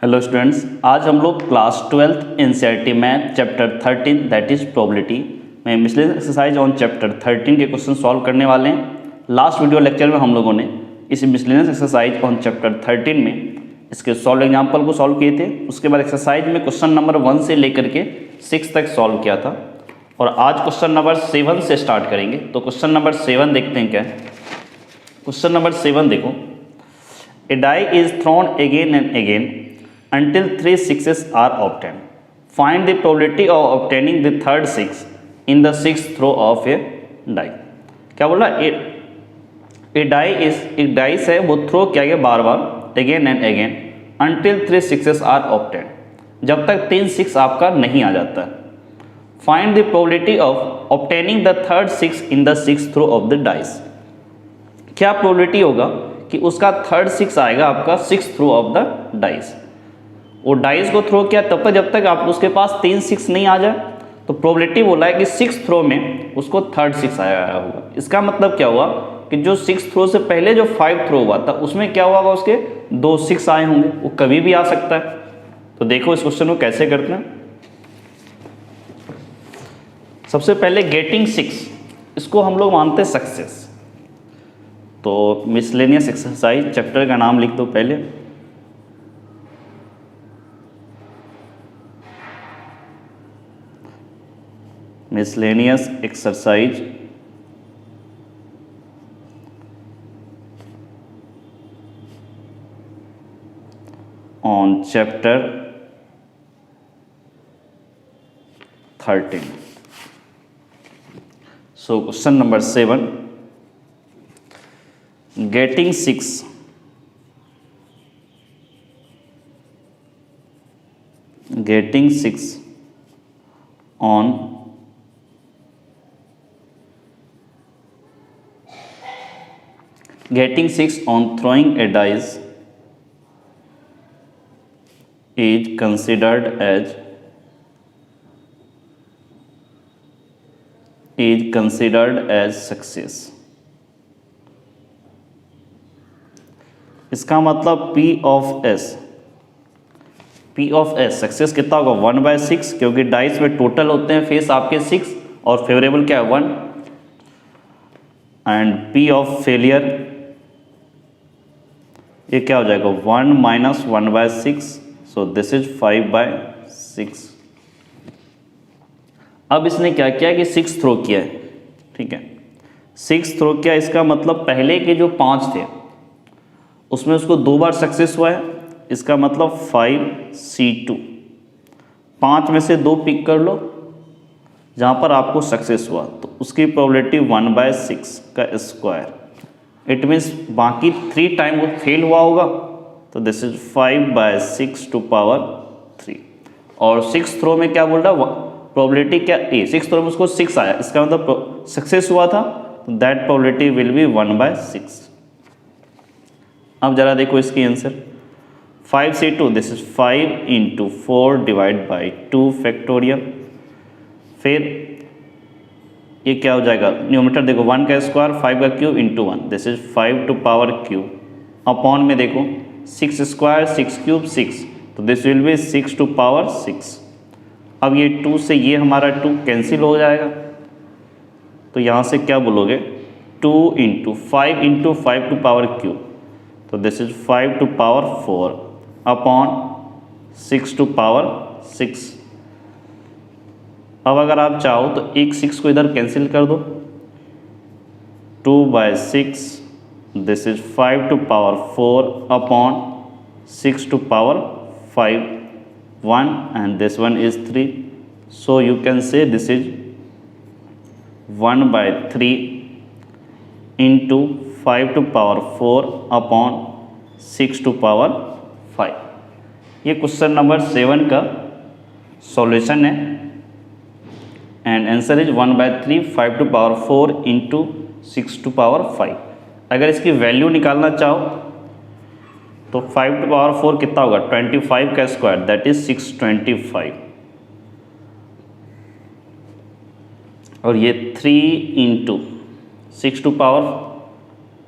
Hello students, आज हम लोग class 12th NCERT math chapter 13 that is probability में मिसलेनियस एक्सरसाइज ऑन चैप्टर 13 के क्वेश्चन सॉल्व करने वाले हैं। लास्ट वीडियो लेक्चर में हम लोगों ने इस मिसलेनियस एक्सरसाइज ऑन चैप्टर 13 में इसके सॉल्व एग्जाम्पल को सॉल्व किए थे। उसके बाद एक्सरसाइज में क्वेश्चन नंबर 1 से लेकर के 6 तक सॉल्व किया था और आज क्वेश्चन नंबर 7 से स्टार्ट करेंगे। तो क्वेश्चन नंबर 7 देखते हैं क्या है। क्वेश्चन नंबर 7 देखो, a die is thrown again and again until 3 sixes are obtained. Find the probability of obtaining the third six in the sixth throw of a die. क्या बोला? एक डाइस है, वो थ्रो किया गया बार बार again and again until 3 sixes are obtained, जब तक 3 6 आपका नहीं आ जाता। Find the probability of obtaining the third six in the sixth throw of the dice. क्या प्रोबेबिलिटी होगा कि उसका थर्ड सिक्स आएगा आपका six throw of the dice. वो डाइस को थ्रो किया तब तक जब तक आप उसके पास 3 6 नहीं आ जाए, तो प्रोबेबिलिटी बोला है कि 6 थ्रो में उसको थर्ड 6 आया होगा। इसका मतलब क्या हुआ कि जो 6 थ्रो से पहले जो 5 थ्रो हुआ था उसमें क्या हुआ, उसके 2 6 आए होंगे। वो कभी भी आ सकता है। तो देखो इस क्वेश्चन को कैसे करते हैं। सबसे पहले गेटिंग 6, इसको हम लोग मानते हैं सक्सेस। तो मिसलेनियस एक्सरसाइज चैप्टर का नाम लिख दो पहले। Miscellaneous exercise on chapter 13। So question number 7, getting 6 on getting 6 on throwing a dice is considered as success। इसका मतलब P ऑफ S सक्सेस कितना होगा 1/6, क्योंकि डाइस में टोटल होते हैं फेस आपके 6 और फेवरेबल क्या है 1। एंड P ऑफ फेलियर ये क्या हो जाएगा 1 - 1/6, सो दिस इज 5/6। अब इसने क्या किया कि 6 थ्रो किया है, ठीक है 6 थ्रो किया। इसका मतलब पहले के जो 5 थे उसमें उसको 2 बार सक्सेस हुआ है। इसका मतलब 5C2, 5 में से 2 पिक कर लो जहाँ पर आपको सक्सेस हुआ, तो उसकी प्रोबेबिलिटी 1/6 का स्क्वायर। इट मीन्स बाकी 3 टाइम वो फेल हुआ होगा, तो दिस इज 5/6 टू पावर 3। और 6 थ्रो में क्या बोल रहा प्रोबेबिलिटी क्या 6 थ्रो में उसको 6 आया, इसका मतलब सक्सेस हुआ था, तो दैट प्रोबेबिलिटी विल बी 1/6। अब जरा देखो इसकी answer 5C2, this is 5 × 4 divide by 2 factorial. फिर ये क्या हो जाएगा, न्यूमरेटर देखो 1 का स्क्वायर 5 का cube into 1, this is 5 to power cube. Upon में देखो 6 स्क्वायर 6 क्यूब 6, तो this will be 6 to power 6। अब ये 2 से ये हमारा 2 कैंसिल हो जाएगा, तो यहाँ से क्या बोलोगे 2 × 5 × 5 टू पावर क्यूब, तो this is 5 to power 4 upon 6 to power 6। अब अगर आप चाहो तो एक 6 को इधर कैंसिल कर दो, 2/6, this is 5 to power 4 upon 6 to power 5, 1 and this one is 3, so you can say this is 1/3 into 5 to power 4 upon 6 to power 5। ये क्वेश्चन नंबर 7 का सॉल्यूशन है and answer is 1/3 5 to power 4 into 6 to power 5। अगर इसकी value निकालना चाहो तो 5 to power 4 कितना होगा 25 का स्क्वायर, दैट इज 625। और ये 3 × 6 टू पावर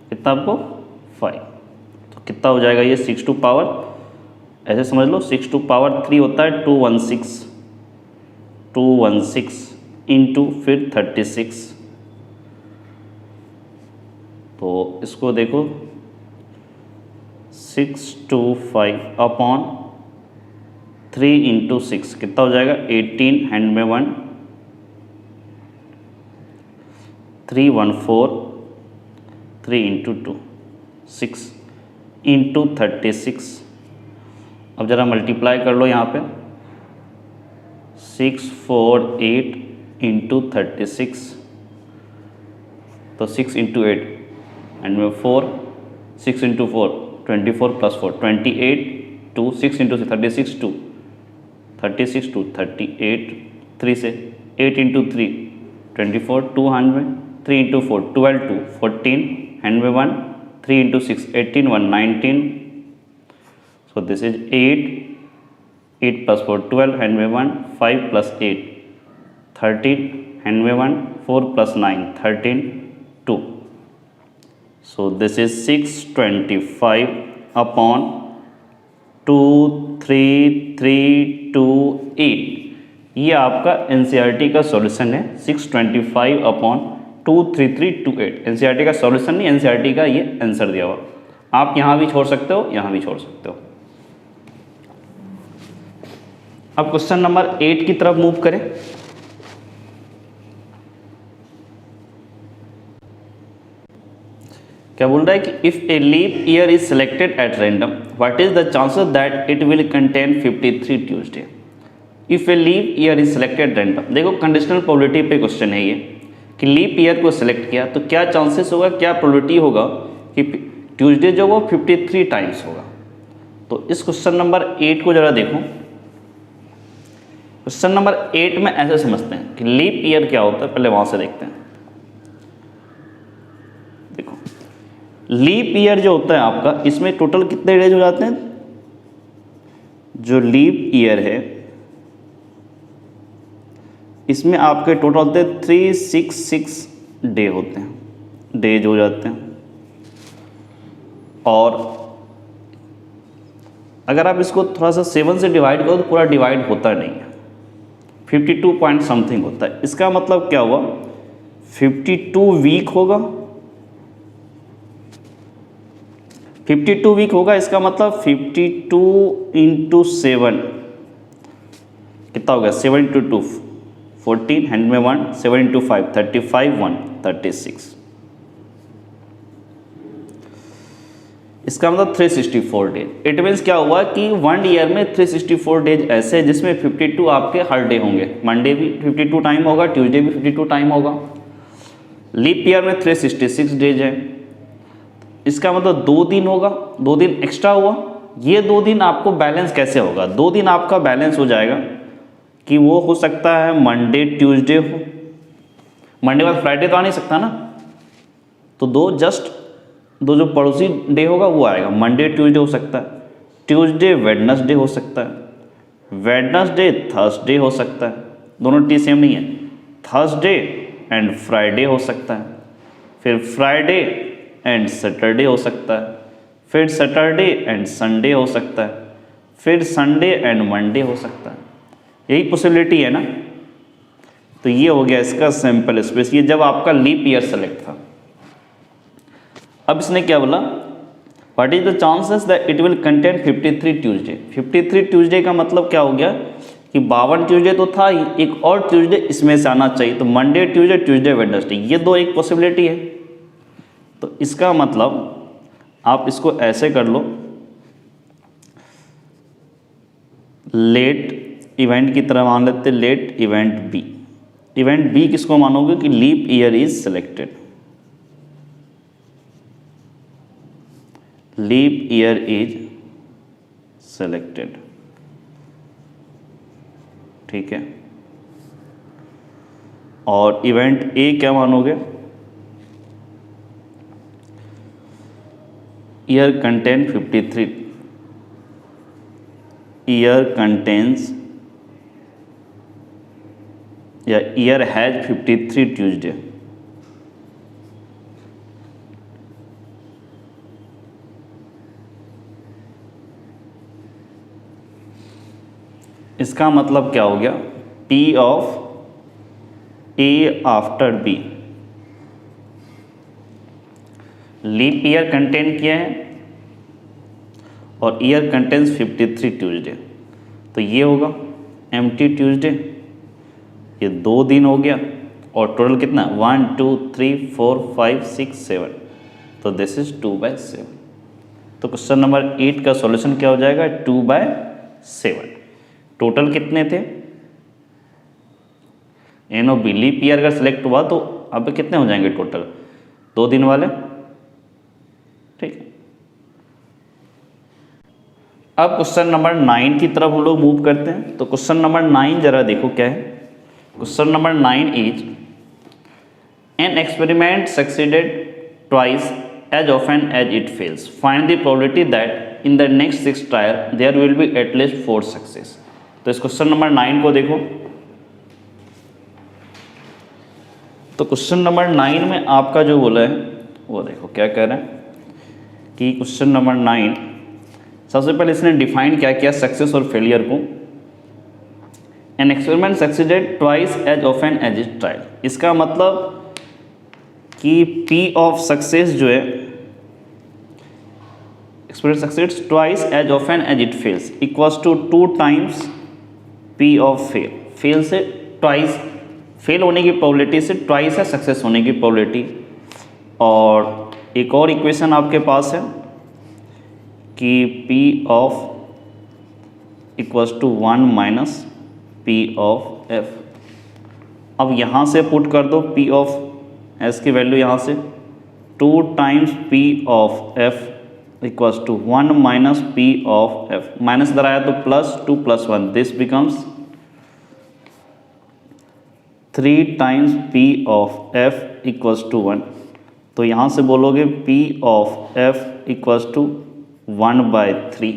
कितना आपको 5, तो कितना हो जाएगा ये 6 टू पावर ऐसे समझ लो 6 टू पावर 3 होता है 216 इंटू फिर 36। तो इसको देखो 625 अपॉन 3 इंटू 6 कितना हो जाएगा 18 हैंड में 1 314 3 इंटू 2 6 इंटू 36। अब ज़रा मल्टीप्लाई कर लो यहाँ पे 648 इंटू 36। तो 6 इंटू 8 एंड में 4 6 इंटू 4 24 प्लस 4 28 2 6 इंटू 36 2 36 2 38 3 से 8 इंटू 3 24 200 3 इंटू 4 12 2 14 हैंड में 1 3 into 6 18 1 19। So this is 8 plus 4 12 hand में 1 5 plus 8 13 hand में 1 4 plus 9 13 2। So this is 625 upon 23328। ये आपका NCERT का सॉल्यूशन है 625 अपॉन 23328। NCERT का सॉल्यूशन नहीं, NCERT का ये आंसर दिया हुआ। आप यहाँ भी छोड़ सकते हो, यहाँ भी छोड़ सकते हो। अब क्वेश्चन नंबर 8 की तरफ मूव करें। क्या बोल रहा है कि if a leap year is selected at random what is the chances that it will contain 53 Tuesday. If a leap year is selected random, देखो कंडीशनल प्रोबेबिलिटी पे क्वेश्चन है ये कि लीप ईयर को सिलेक्ट किया तो क्या चांसेस होगा, क्या प्रोबेबिलिटी होगा कि ट्यूसडे जो वो 53 टाइम्स होगा। तो इस क्वेश्चन नंबर 8 को जरा देखो। क्वेश्चन नंबर 8 में ऐसे समझते हैं कि लीप ईयर क्या होता है, पहले वहां से देखते हैं। देखो लीप ईयर जो होता है आपका, इसमें टोटल कितने डेज हो जाते हैं। जो लीप ईयर है इसमें आपके टोटल होते हैं 366 डे होते हैं, डेज हो जाते हैं। और अगर आप इसको थोड़ा सा 7 से डिवाइड करो तो पूरा डिवाइड होता नहीं है, 52 पॉइंट समथिंग होता है। इसका मतलब क्या हुआ 52 वीक होगा, 52 वीक होगा। इसका मतलब 52 इंटू 7 कितना हो गया 7 इंटू 2 14 हैंड में 1 7 इंटू 5 35 1 36। इसका मतलब 364 डेज। इट मीन्स क्या हुआ कि 1 ईयर में 364 डेज ऐसे जिसमें 52 आपके हर डे होंगे। मंडे भी 52 टाइम होगा, ट्यूसडे भी 52 टाइम होगा। लीप ईयर में 366 डेज है। इसका मतलब 2 दिन होगा, 2 दिन एक्स्ट्रा हुआ। ये 2 दिन आपको बैलेंस कैसे होगा, 2 दिन आपका बैलेंस हो जाएगा कि वो हो सकता है मंडे ट्यूसडे हो, मंडे बाद फ्राइडे तो आ नहीं सकता ना, तो दो जो पड़ोसी डे होगा वो आएगा। मंडे ट्यूसडे हो सकता है, ट्यूसडे वेडनेसडे हो सकता है, वेडनेसडे थर्सडे हो सकता है, दोनों टी सेम नहीं है। थर्सडे एंड फ्राइडे हो सकता है, फिर फ्राइडे एंड सैटरडे हो सकता है, फिर सैटरडे एंड संडे हो सकता है, फिर संडे एंड मंडे हो सकता है। यही पॉसिबिलिटी है ना। तो ये हो गया इसका सैंपल स्पेस, ये जब आपका लीप ईयर सेलेक्ट था। अब इसने क्या बोला what is the chances that it will contain 53 Tuesday. 53 Tuesday का मतलब क्या हो गया कि 52 ट्यूसडे तो था ही, एक और ट्यूसडे इसमें से आना चाहिए। तो मंडे ट्यूसडे ट्यूसडे वेडनेसडे, ये दो एक पॉसिबिलिटी है। तो इसका मतलब आप इसको ऐसे कर लो, लेट इवेंट की तरह मान लेते, let event B. Event B किसको मानोगे कि leap year is selected, leap year is selected, ठीक है। और इवेंट ए क्या मानोगे, ईयर कंटेन 53, ईयर कंटेन्स या ईयर हैज 53 ट्यूसडे। इसका मतलब क्या हो गया, P of A after B। Leap year contain किया है और ईयर कंटेन्स 53 ट्यूसडे, तो ये होगा एम्प्टी ट्यूसडे, ये 2 दिन हो गया और टोटल कितना 1 2 3 4 5 6 7, तो दिस इज 2/7। तो क्वेश्चन नंबर 8 का सॉल्यूशन क्या हो जाएगा 2/7। टोटल कितने थे, N O B leap year अगर सिलेक्ट हुआ तो अब कितने हो जाएंगे टोटल, 2 दिन वाले, ठीक है। अब क्वेश्चन नंबर 9 की तरफ हम लोग मूव करते हैं। तो क्वेश्चन नंबर 9 जरा देखो क्या है। Question number 9 is an experiment succeeded twice as often as it fails, find the probability that in the next 6 trial there will be at least 4 success. तो इस क्वेश्चन नंबर 9 को देखो। तो क्वेश्चन नंबर 9 में आपका जो बोला है वो देखो क्या कह रहे हैं कि क्वेश्चन नंबर 9 सबसे पहले इसने डिफाइन क्या किया सक्सेस और फेलियर को। An experiment succeeded twice as often as it trial, इसका मतलब कि P ऑफ सक्सेस जो है, experiment succeeds twice as often as it fails equals to 2 times P of fail. Fail से ट्वाइस, फेल होने की प्रोबेबिलिटी से ट्वाइस है सक्सेस होने की प्रोबेबिलिटी। और एक और इक्वेशन आपके पास है कि P of equals to 1 minus P of F। अब यहाँ से पुट कर दो P ऑफ S की वैल्यू यहाँ से 2 times P of F equals to 1 minus P of F। Minus इधर आया तो plus 2 + 1, this becomes 3 times P of F equals to 1। तो यहाँ से बोलोगे P of F equals to 1/3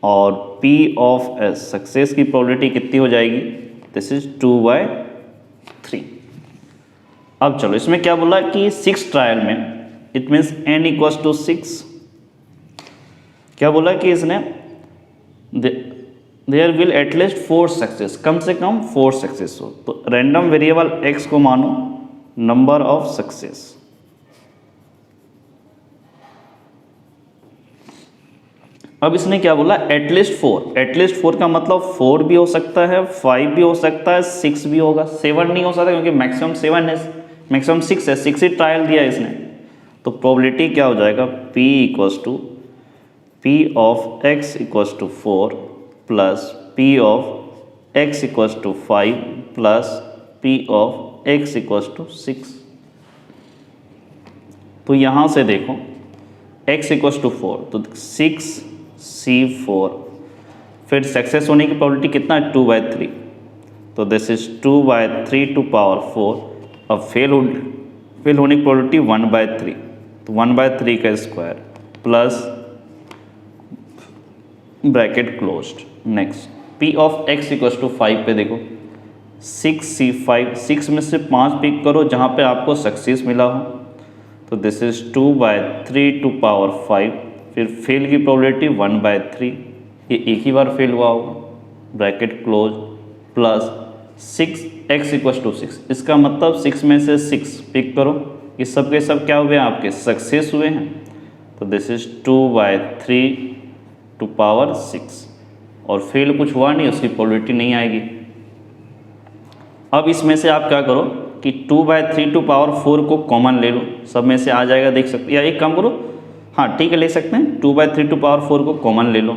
और P ऑफ S सक्सेस की प्रोबेबिलिटी कितनी हो जाएगी, दिस इज 2/3। अब चलो इसमें क्या बोला कि 6 ट्रायल में, it means n equals to 6। क्या बोला कि इसने देयर विल एटलीस्ट 4 सक्सेस, कम से कम 4 सक्सेस हो। तो रैंडम वेरिएबल x को मानो नंबर ऑफ सक्सेस। अब इसने क्या बोला एटलीस्ट 4। एटलीस्ट 4 का मतलब 4 भी हो सकता है, 5 भी हो सकता है, 6 भी होगा, 7 नहीं हो सकता क्योंकि मैक्सिमम 7 है, मैक्सिमम 6 है, 6 ही ट्रायल दिया इसने। तो प्रोबेबिलिटी क्या हो जाएगा P equals to P of x equals to 4 plus P of x equals to 5 plus P of x equals to 6। तो यहाँ से देखो x इक्वल्स टू 4 तो 6C4, फिर सक्सेस होने की प्रोबेबिलिटी कितना है 2/3, तो दिस इज 2/3 टू पावर 4। अब फेल होने की प्रोबेबिलिटी 1/3, तो 1/3 का square plus bracket closed. Next P of x equals to 5 पे देखो 6C5, 6 में से 5 पिक करो जहाँ पे आपको सक्सेस मिला हो, तो दिस इज 2/3 टू पावर 5, फिर फेल की प्रोबेबिलिटी 1/3, ये एक ही बार फेल हुआ होगा, bracket close plus 6x equals to 6। इसका मतलब 6 में से 6 पिक करो, ये सब के सब क्या हुए हैं आपके सक्सेस हुए हैं, तो दिस इज 2/3 टू पावर 6। और फेल कुछ हुआ नहीं, उसकी प्रोबेबिलिटी नहीं आएगी। अब इसमें से आप क्या करो कि 2/3 टू पावर 4 को कॉमन ले लो, सब में से आ जाएगा, देख सकते, या एक काम करो, हाँ ठीक है ले सकते हैं, 2/3 टू पावर 4 को कॉमन ले लो,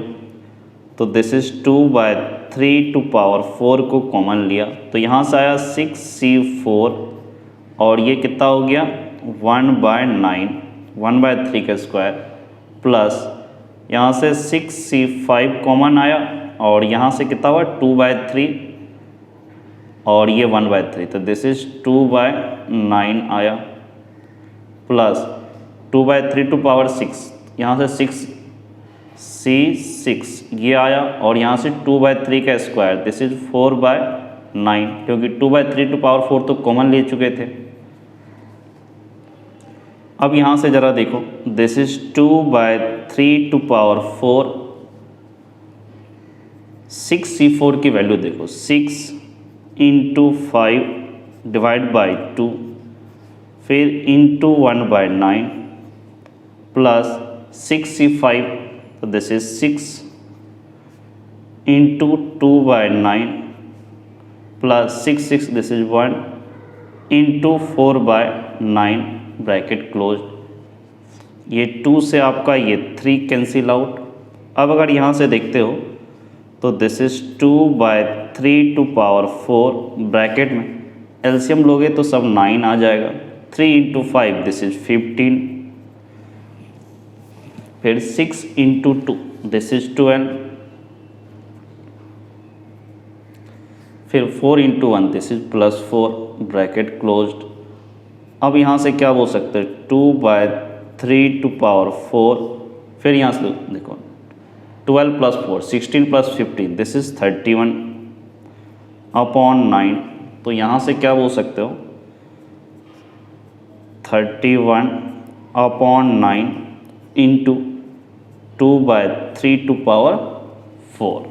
तो दिस इज 2/3 टू पावर 4 को कॉमन लिया, तो यहाँ से आया 6C4 और ये कितना हो गया 1/9, 1/3 का स्क्वायर प्लस यहाँ से 6C5 कॉमन आया और यहाँ से कितना हुआ 2/3 और ये 1/3, तो दिस इज 2/9 आया प्लस 2/3 टू पावर 6, यहाँ से 6C6 ये आया और यहाँ से 2/3 का स्क्वायर, दिस इज 4/9, क्योंकि 2/3 टू पावर 4 तो कॉमन ले चुके थे। अब यहाँ से ज़रा देखो, this is 2/3 to power 4 6c4 की वैल्यू देखो, 6 इंटू 5 डिवाइड बाई 2 फिर इंटू 1/9 प्लस 6c5, तो this is 6 into 2/9 plus 6 this is 1 into 4/9 bracket close. ये 2 से आपका ये 3 कैंसिल आउट। अब अगर यहाँ से देखते हो तो this is 2/3 to power 4 bracket में एलसीएम लोगे तो सब 9 आ जाएगा। 3 इंटू 5 दिस इज 15, फिर 6 इंटू 2 दिस इज 12, फिर 4 into 1 this is +4 bracket closed. अब यहाँ से क्या बोल सकते हैं, 2/3 टू पावर 4, फिर यहाँ से देखो 12 + 4 16 + 15 दिस इज 31 अपॉन 9। तो यहाँ से क्या बोल सकते हो, 31 अपॉन 9 इंटू 2/3 टू पावर 4।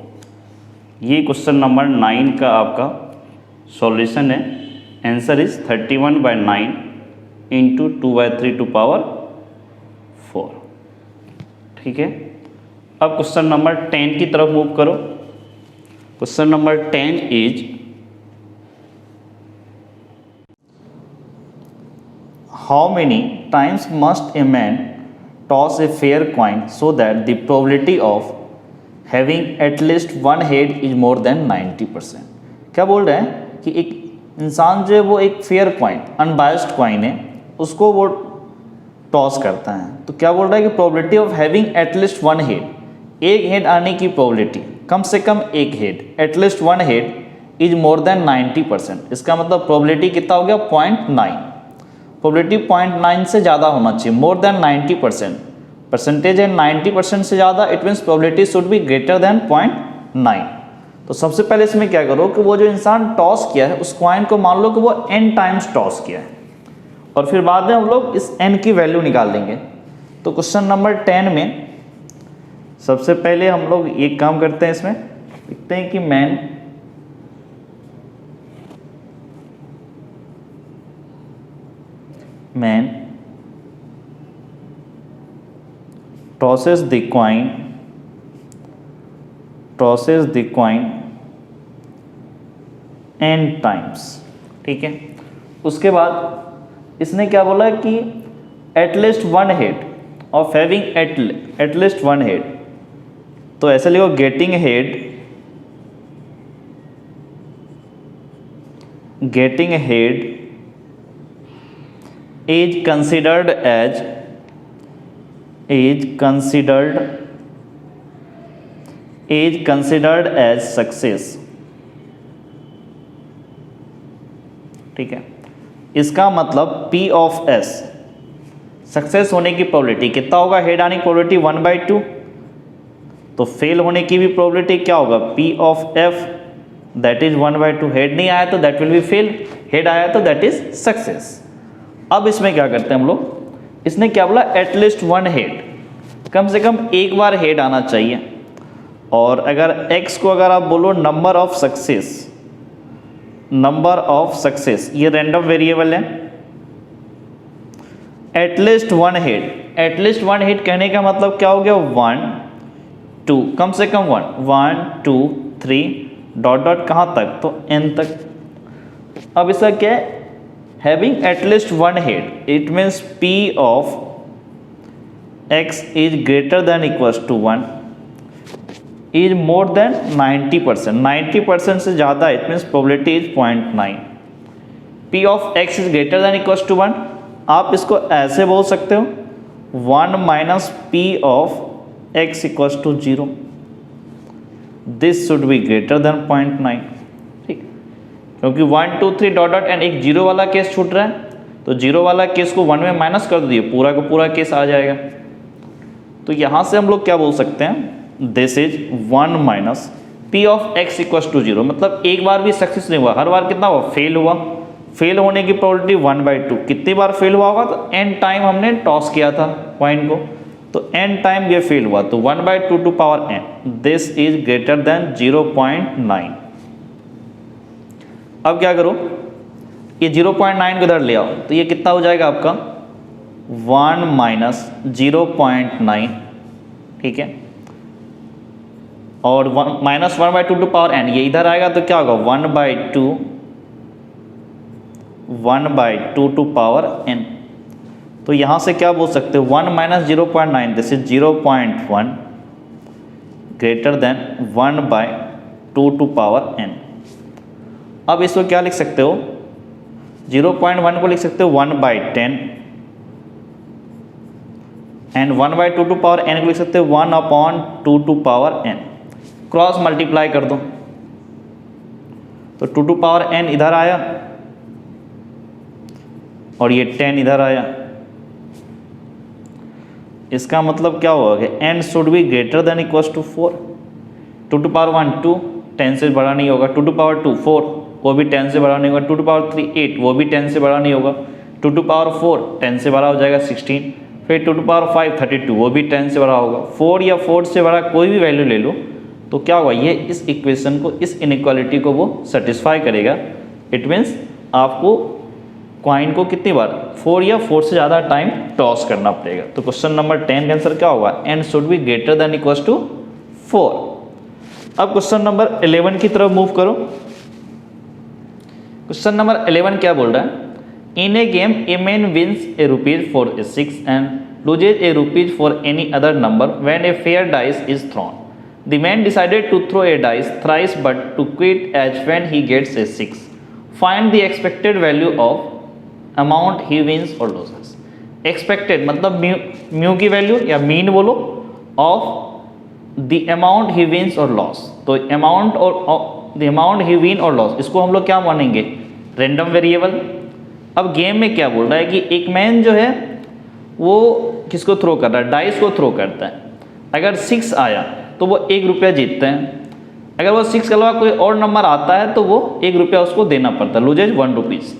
ये क्वेश्चन नंबर 9 का आपका सॉल्यूशन है। Answer is 31/9 into 2/3 to power 4। ठीक है, अब क्वेश्चन नंबर 10 की तरफ मूव करो। Question number 10 is how many times must a man toss a fair coin so that the probability of having at least one head is more than 90%। क्या बोल रहे हैं कि एक इंसान जो है वो एक फेयर कॉइन, अनबायस्ड कॉइन है, उसको वो टॉस करता है। तो क्या बोल रहा है कि probability of having at least one head, एक हेड आने की प्रोबेबिलिटी, कम से कम एक head, at least one head is more than 90%। इसका मतलब प्रोबेबिलिटी कितना हो गया, 0.9। प्रोबेबिलिटी 0.9 से ज़्यादा होना चाहिए, मोर देन 90%। परसेंटेज है 90% से ज़्यादा, it means probability should be greater than 0.9। तो सबसे पहले इसमें क्या करो कि वो जो इंसान टॉस किया है उस कॉइन को मान लो कि वो n टाइम्स टॉस किया है, और फिर बाद में हम लोग इस n की वैल्यू निकाल लेंगे। तो क्वेश्चन नंबर 10 में सबसे पहले हम लोग एक काम करते हैं, इसमें लिखते हैं कि man tosses the coin n times। ठीक है, उसके बाद इसने क्या बोला कि at least one head of having at least one head, तो ऐसे लिखो getting head is considered as success. ठीक है, इसका मतलब P ऑफ S सक्सेस होने की प्रोबेबिलिटी कितना होगा, हेड आने की प्रोबेबिलिटी 1/2, तो फेल होने की भी प्रोबेबिलिटी क्या होगा, P of F that is 1/2। Head नहीं आया तो that will be fail, head आया तो दैट इज सक्सेस। अब इसमें क्या करते हैं हम लोग, इसने क्या बोला, एटलीस्ट वन हेड, कम से कम एक बार हेड आना चाहिए। और अगर x को अगर आप बोलो नंबर ऑफ सक्सेस, ये रैंडम वेरिएबल है। एटलीस्ट वन हेड कहने का मतलब क्या हो गया, 1 2, कम से कम 1 2 3 डॉट डॉट कहाँ तक, तो n तक। अब इसका क्या है, having at least one head, it means P of x is greater than equals to 1 is more than 90%। 90% से ज़्यादा, it means probability is 0.9। P of x is greater than equals to 1, आप इसको ऐसे बोल सकते हो 1 - P of x equals to 0, this should be greater than 0.9। ठीक, क्योंकि 1 2 3 डॉट डॉट एंड एक जीरो वाला केस छूट रहा है, तो जीरो वाला केस को 1 में माइनस कर दिए, पूरा का पूरा केस आ जाएगा। तो यहाँ से हम लोग क्या बोल सकते हैं, this is 1 - P of x equals to 0, मतलब एक बार भी सक्सेस नहीं हुआ, हर बार कितना हुआ, फेल हुआ। फेल होने की प्रोबेबिलिटी 1/2, कितनी बार फेल हुआ होगा, तो n टाइम हमने टॉस किया था कॉइन को, तो n टाइम ये फेल हुआ, तो 1/2 to power n, this is greater than 0.9। अब क्या करो, ये 0.9 को इधर ले आओ, तो ये कितना हो जाएगा आपका 1 माइनस 0.9, ठीक है, और माइनस 1/2 टू पावर n, ये इधर आएगा तो क्या होगा 1/2 टू पावर n। तो यहाँ से क्या बोल सकते हो 1 minus 0.9, this is 0.1 greater than 1/2 to power n। अब इसको क्या लिख सकते हो, 0.1 को लिख सकते हो 1/10 एंड 1/2 टू पावर n को लिख सकते हो 1/2 to power n। Cross multiply कर दो तो 2 टू पावर n इधर आया और ये 10 इधर आया। इसका मतलब क्या होगा कि n should be greater than equals to 4। 2 to power 1 2, 10 से बड़ा नहीं होगा। 2 टू पावर 2 4, वो भी 10 से बड़ा नहीं होगा। 2 टू पावर 3 8, वो भी 10 से बड़ा नहीं होगा। 2 टू पावर 4 10 से बड़ा हो जाएगा 16। फिर 2 टू पावर 5 32, वो भी 10 से बड़ा होगा। 4 या 4 से बड़ा कोई भी वैल्यू ले लो तो क्या होगा, ये इस इक्वेशन को, इस इनइक्वालिटी को वो सेटिस्फाई करेगा। इट मीन्स आपको कॉइन को कितनी बार 4 या 4 से ज़्यादा टाइम टॉस करना पड़ेगा। तो क्वेश्चन नंबर 10 का आंसर क्या होगा, n should be greater than equals to 4। अब क्वेश्चन नंबर 11 की तरफ मूव करो। क्वेश्चन नंबर 11 क्या बोल रहा है, in a game a man wins a rupees for a 6 and loses a rupees for any other number when a fair dice is thrown. The man decided to throw a dice thrice but to quit as when he gets a 6. Find the expected value of amount he wins or loses. Expected मतलब mu की value या mean बोलो, of the amount he wins और loss. तो amount और the amount he win और loss, इसको हम लोग क्या मानेंगे, रैंडम वेरिएबल। अब गेम में क्या बोल रहा है कि एक मैन जो है वो किसको थ्रो कर रहा है, डाइस को थ्रो करता है। अगर 6 आया तो वो 1 रुपया जीतते हैं। अगर वो 6 के अलावा कोई और नंबर आता है तो वो 1 रुपया उसको देना पड़ता है, लूजेज 1 रुपीज़।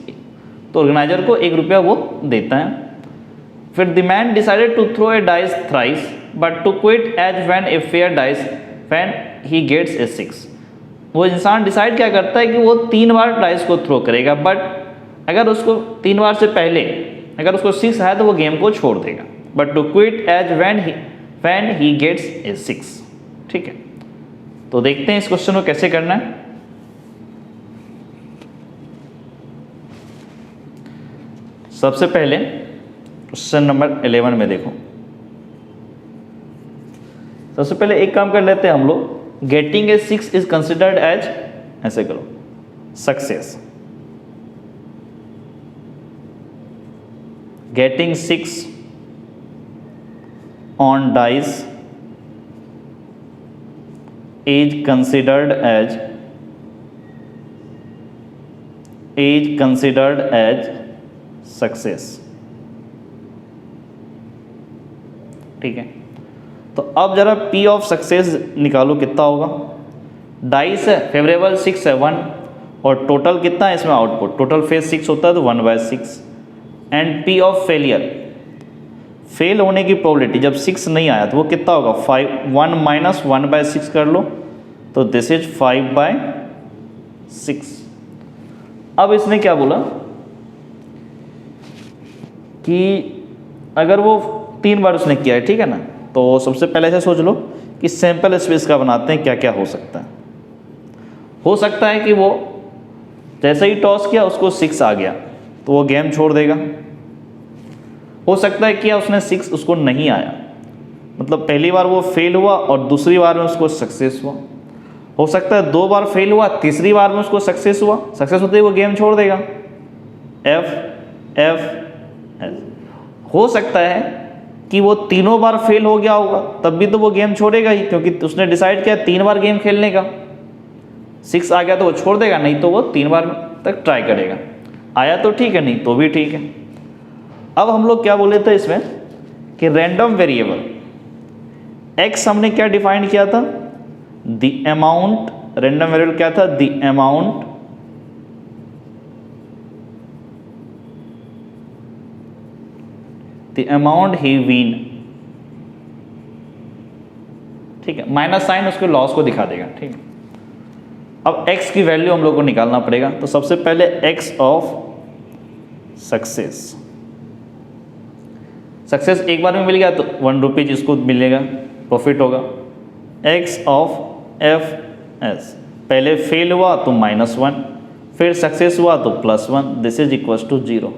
तो ऑर्गेनाइजर को 1 रुपया वो देता है। फिर the man decided to throw a dice thrice but to quit as when a fair dice when he gets a 6। वो इंसान डिसाइड क्या करता है कि वो 3 बार डाइस को थ्रो करेगा, बट अगर उसको 3 बार से पहले अगर उसको 6 आया तो वो गेम को छोड़ देगा। But to quit as when he gets a 6, ठीक है। तो देखते हैं इस क्वेश्चन को कैसे करना है। सबसे पहले क्वेश्चन नंबर 11 में देखो, सबसे पहले एक काम कर लेते हैं हम लोग, getting a 6 is considered as, ऐसे करो, success. Getting 6 on dice is considered as success, ठीक है। तो अब जरा P ऑफ सक्सेस निकालो, कितना होगा। डाइस है, फेवरेबल 6 है 1, और टोटल कितना है इसमें आउटपुट, टोटल फेज 6 होता है तो 1/6। And P of failure, fail होने की प्रोबेबिलिटी जब 6 नहीं आया तो वो कितना होगा 5, 1 माइनस 1/6 कर लो तो दिस इज 5/6। अब इसने क्या बोला कि अगर वो 3 बार उसने किया है, ठीक है ना, तो सबसे पहले ऐसे सोच लो कि सैंपल स्पेस का बनाते हैं, क्या क्या हो सकता है। हो सकता है कि वो जैसे ही टॉस किया उसको 6 आ गया तो वो गेम छोड़ देगा। हो सकता है कि उसने 6 उसको नहीं आया, मतलब पहली बार वो फेल हुआ और दूसरी बार में उसको सक्सेस हुआ। हो सकता है 2 बार फेल हुआ, तीसरी बार में उसको सक्सेस हुआ, सक्सेस होते ही वो गेम छोड़ देगा। एफ हो सकता है कि वो तीनों बार फेल हो गया होगा, तब भी तो वो गेम छोड़ेगा ही, क्योंकि उसने डिसाइड किया 3 बार गेम खेलने का। 6 आ गया तो वो छोड़ देगा, नहीं तो वो 3 बार तक ट्राई करेगा। आया तो ठीक है, नहीं तो भी ठीक है। अब हम लोग क्या बोले थे इसमें कि रैंडम वेरिएबल x हमने क्या डिफाइन किया था, द अमाउंट, रैंडम वेरिएबल क्या था, द अमाउंट ही विन ठीक है, माइनस साइन उसके लॉस को दिखा देगा। ठीक है, अब x की वैल्यू हम लोग को निकालना पड़ेगा। तो सबसे पहले x ऑफ सक्सेस, सक्सेस एक बार में मिल गया तो 1 रुपीज इसको मिलेगा, प्रॉफिट होगा। x ऑफ एफ एस, पहले फेल हुआ तो -1, फिर सक्सेस हुआ तो +1, दिस इज इक्वल टू 0।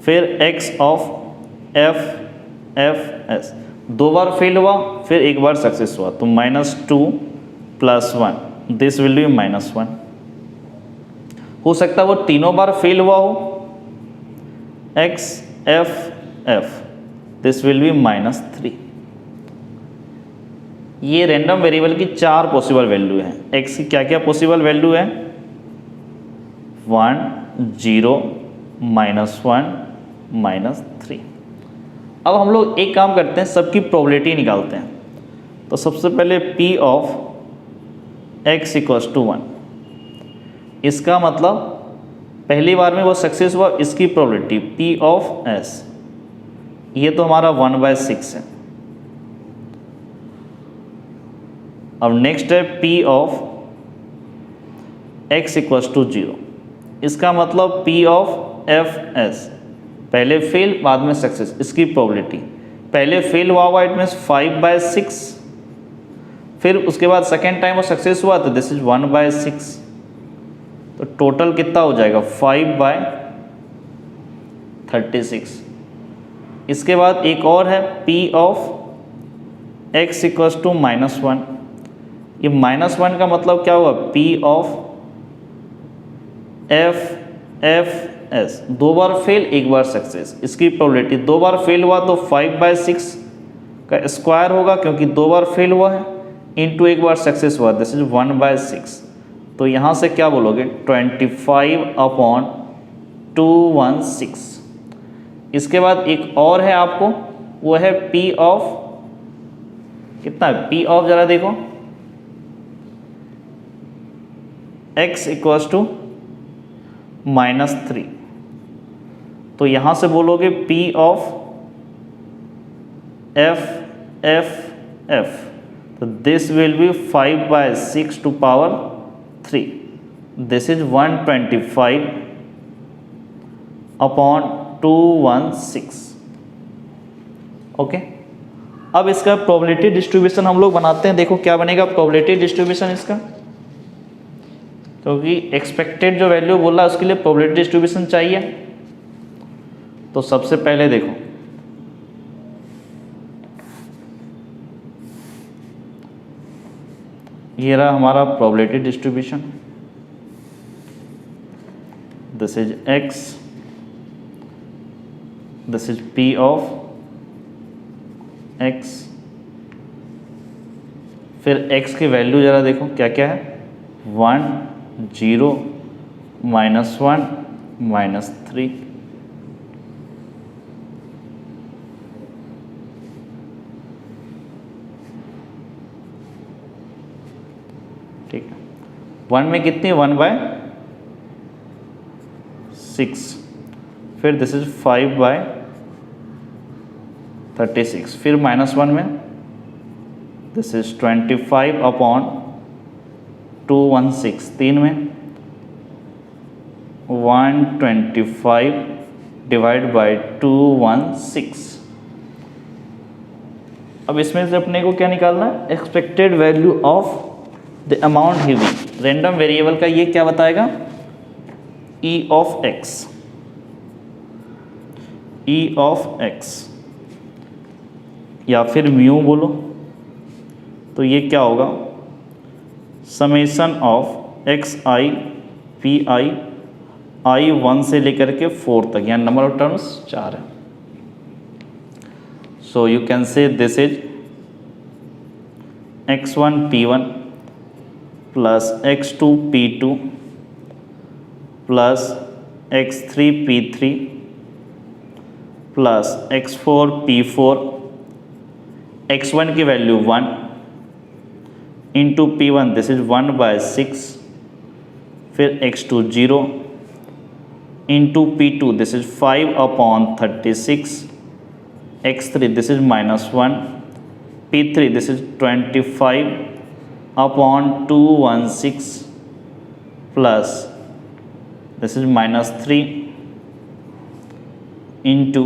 फिर x of F S, 2 bar fail हुआ फिर एक बार सक्सेस हुआ तो -2 + 1, दिस विल बी -1। हो सकता है वो तीनों बार फेल हुआ हो, x F, this will B -3। ये रैंडम वेरिएबल की 4 पॉसिबल वैल्यू हैं। x की क्या क्या पॉसिबल वैल्यू है? 1, 0, -1, -3। अब हम लोग एक काम करते हैं, सबकी प्रोबेबिलिटी निकालते हैं। तो सबसे पहले p ऑफ x = 1, इसका मतलब पहली बार में वो सक्सेस हुआ, इसकी प्रोबेबिलिटी p ऑफ s, ये तो हमारा 1/6 है। अब नेक्स्ट है p ऑफ x = 0, इसका मतलब p ऑफ एफ एस, पहले फेल बाद में सक्सेस, इसकी प्रोबेबिलिटी पहले फेल हुआ इट मीन्स 5/6, फिर उसके बाद सेकेंड टाइम वो सक्सेस हुआ तो दिस इज 1/6। तो टोटल कितना हो जाएगा? 5/36। इसके बाद एक और है p ऑफ x = -1, ये -1 का मतलब क्या हुआ? p of F S, 2 bar fail एक बार सक्सेस, इसकी प्रोबेबिलिटी 2 बार फेल हुआ तो 5/6 का स्क्वायर होगा, क्योंकि 2 बार फेल हुआ है, इनटू एक बार सक्सेस हुआ, दिस इज 1/6। तो यहाँ से क्या बोलोगे? 25/216। इसके बाद एक और है आपको, वो है p ऑफ कितना है? p ऑफ जरा देखो, x = -3। तो यहाँ से बोलोगे p ऑफ एफ, तो this will B 5/6⁻3, this is 125/216। Okay, अब इसका प्रोबेबिलिटी डिस्ट्रीब्यूशन हम लोग बनाते हैं। देखो क्या बनेगा प्रोबेबिलिटी डिस्ट्रीब्यूशन इसका, क्योंकि एक्सपेक्टेड जो वैल्यू बोल रहा है उसके लिए प्रोबेबिलिटी डिस्ट्रीब्यूशन चाहिए। तो सबसे पहले देखो, ये रहा हमारा probability distribution, this is x, this is p of x, फिर x की वैल्यू जरा देखो क्या क्या है? 1, 0, -1, -3। ठीक है, 1 में कितनी? 1/6, फिर दिस इज 5/36, फिर -1 में दिस इज 25/216, 3 में 125/216। अब इसमें से अपने को क्या निकालना है? Expected value of the amount given. Random variable का ये क्या बताएगा? e ऑफ x, या फिर म्यू बोलो, तो ये क्या होगा? Summation of xi pi i 1 से लेकर के 4 तक, यहाँ नंबर ऑफ टर्म्स 4 है। सो you can say this is x1 p1 plus x2 p2 plus x3 p3 plus x4 p4, x1 की value 1 into p1, this is 1/6, फिर x2 0 into p2, this is 5/36, x3 this is -1, P3 this is 25 upon 216 plus this is minus 3 into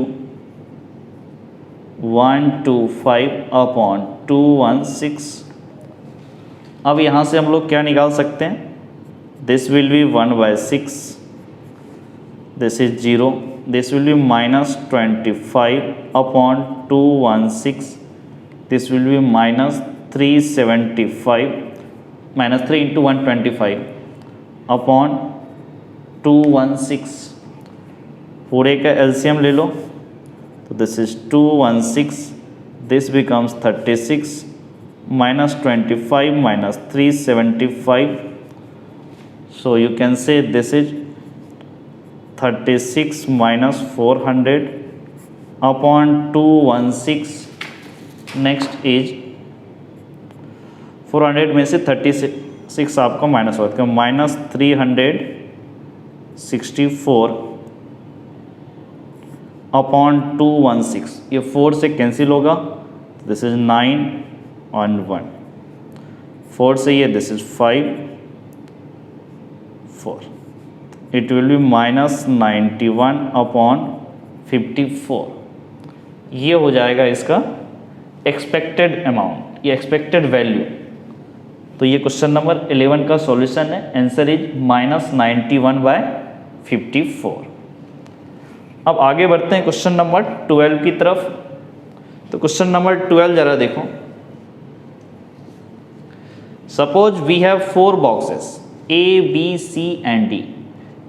125 upon 216। अब यहाँ से हम लोग क्या निकाल सकते हैं, this will B 1/6, this is 0, this will B minus 25 upon 216, this will B minus 375, minus 3 into 125 upon 216। पूरे का एलसीएम ले लो तो this is 216, this becomes 36 minus 25 minus 375, so you can say this is 36 minus 400 upon 216। next is 400 में से 36 आपका minus होगा, minus 364 upon 216, ये 4 से कैंसिल होगा, दिस इज 9 on 1, 4 से ये this is 5 4, it will be minus 91 upon 54। ये हो जाएगा इसका एक्सपेक्टेड अमाउंट, ये एक्सपेक्टेड वैल्यू। तो ये क्वेश्चन नंबर 11 का सॉल्यूशन है, आंसर इज माइनस 91/54। अब आगे बढ़ते हैं क्वेश्चन नंबर 12 की तरफ। तो क्वेश्चन नंबर 12 जरा देखो, Suppose we have 4 boxes A, B, C and D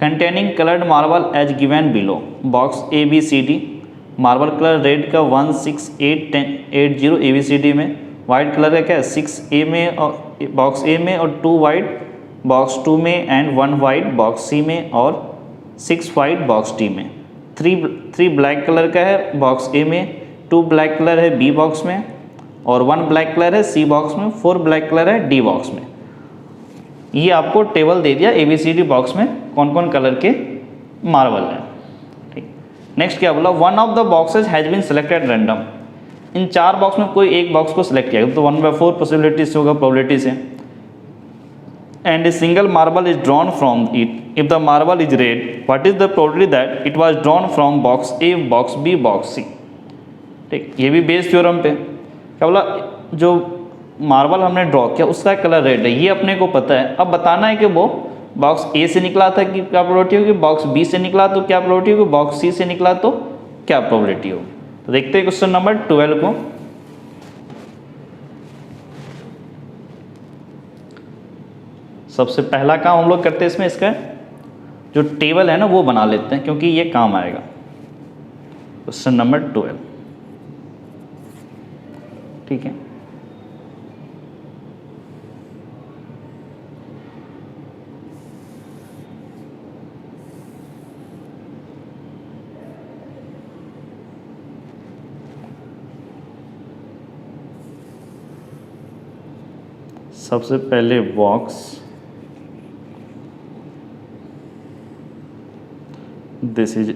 containing colored marble as given below. Box A, B, C, D marble colour red का 1, 6, 8, 10, 8, 0 ABCD में, वाइट कलर का क्या है 6 A में और बॉक्स A में और 2 वाइट बॉक्स 2 में एंड 1 वाइट बॉक्स C में और 6 वाइट बॉक्स D में। 3 ब्लैक कलर का है बॉक्स A में, 2 ब्लैक कलर है B बॉक्स में और 1 ब्लैक कलर है C बॉक्स में, 4 ब्लैक कलर है D बॉक्स में। ये आपको टेबल दे दिया ABCD बॉक्स में कौन कौन कलर के मार्बल हैं। ठीक, नेक्स्ट क्या बोला, 1 of the boxes has been selected random. इन 4 बॉक्स में कोई एक बॉक्स को सिलेक्ट किया तो 1/4 पॉसिबिलिटी से होगा, प्रोबेबिलिटी से। And a single marble is drawn from it, if the marble is red what is the probability that it was drawn from box A, box B, box C। ठीक, ये भी Bayes theorem पे क्या बोला, जो marble हमने draw किया उसका कलर रेड है, ये अपने को पता है। अब बताना है कि वो बॉक्स A से निकला था कि क्या प्रोबेबिलिटी होगी, बॉक्स B से निकला तो क्या प्रोबेबिलिटी होगी, बॉक्स C से निकला तो क्या प्रोबेबिलिटी होगी। तो देखते हैं क्वेश्चन नंबर 12 को। सबसे पहला काम हम लोग करते हैं इसमें, इसका जो टेबल है ना वो बना लेते हैं क्योंकि ये काम आएगा। क्वेश्चन नंबर 12, ठीक है। सबसे पहले box, this is A,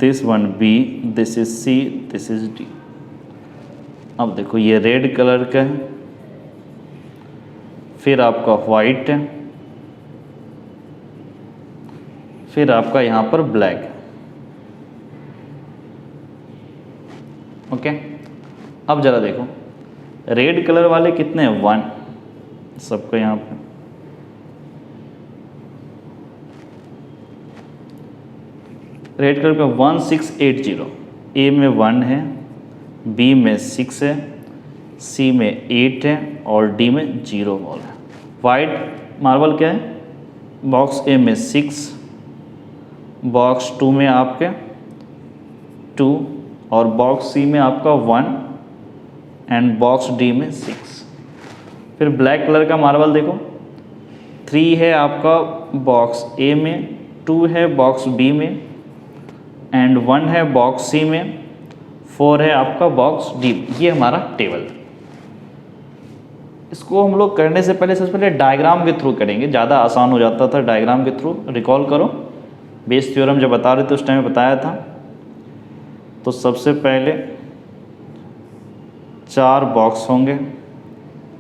this one B, this is C, this is D। अब देखो ये रेड कलर का है, फिर आपका वाइट है, फिर आपका यहाँ पर ब्लैक है। ओके, अब जरा देखो रेड कलर वाले कितने हैं, 1 सबको यहाँ पे। रेड कलर का 1680, A में 1 है, B में 6 है, C में 8 है और D में 0 बॉल है। वाइट मार्बल क्या है, बॉक्स A में 6, बॉक्स 2 में आपके 2 और बॉक्स C में आपका 1 एंड बॉक्स D में 6। फिर ब्लैक कलर का मार्बल देखो, 3 है आपका बॉक्स A में, 2 है बॉक्स B में एंड 1 है बॉक्स C में, 4 है आपका बॉक्स D। ये हमारा टेबल। इसको हम लोग करने से पहले सबसे पहले डायग्राम के थ्रू करेंगे, ज़्यादा आसान हो जाता था डायग्राम के थ्रू। रिकॉल करो बेस थ्योरम जब बता रहे थे उस टाइम बताया था। तो सबसे पहले 4 बॉक्स होंगे,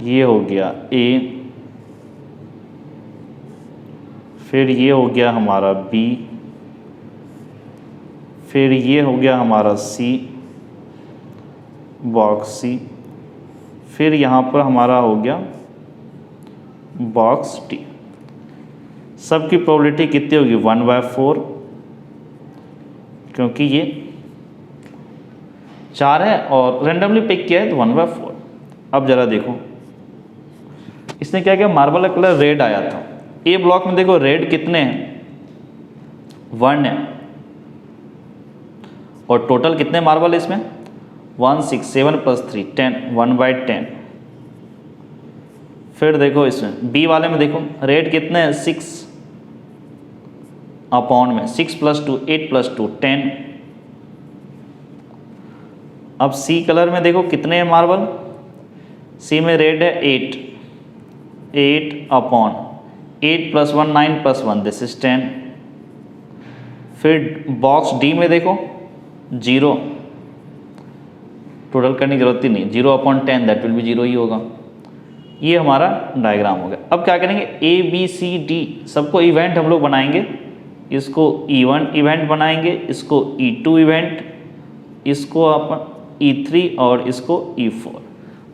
ये हो गया ए, फिर ये हो गया हमारा बी, फिर ये हो गया हमारा सी, बॉक्स सी, फिर यहाँ पर हमारा हो गया बॉक्स डी। सबकी प्रोबेबिलिटी कितनी होगी 1/4, क्योंकि ये 4 है और रेंडमली पिक किया है तो 1/4। अब जरा देखो इसने क्या किया, मार्बल का कलर रेड आया था। ए ब्लॉक में देखो रेड कितने हैं, 1 है, और टोटल कितने मार्बल है इसमें 1 6 7 + 3 10, 1/10। फिर देखो इसमें बी वाले में देखो रेड कितने हैं 6 अपॉन में 6 + 2 8 + 2 10। अब सी कलर में देखो कितने हैं मार्बल, सी में रेड है 8 अपॉन 8 + 1 9 + 1 दिस इज 10। फिर बॉक्स डी में देखो 0, टोटल करने की जरूरत ही नहीं, 0/10 दैट विल बी 0 ही होगा। ये हमारा डायग्राम हो गया। अब क्या करेंगे, ए बी सी डी सबको इवेंट हम लोग बनाएंगे। इसको E1 इवेंट बनाएंगे, इसको E2 इवेंट, इसको अपन E3 और इसको E4।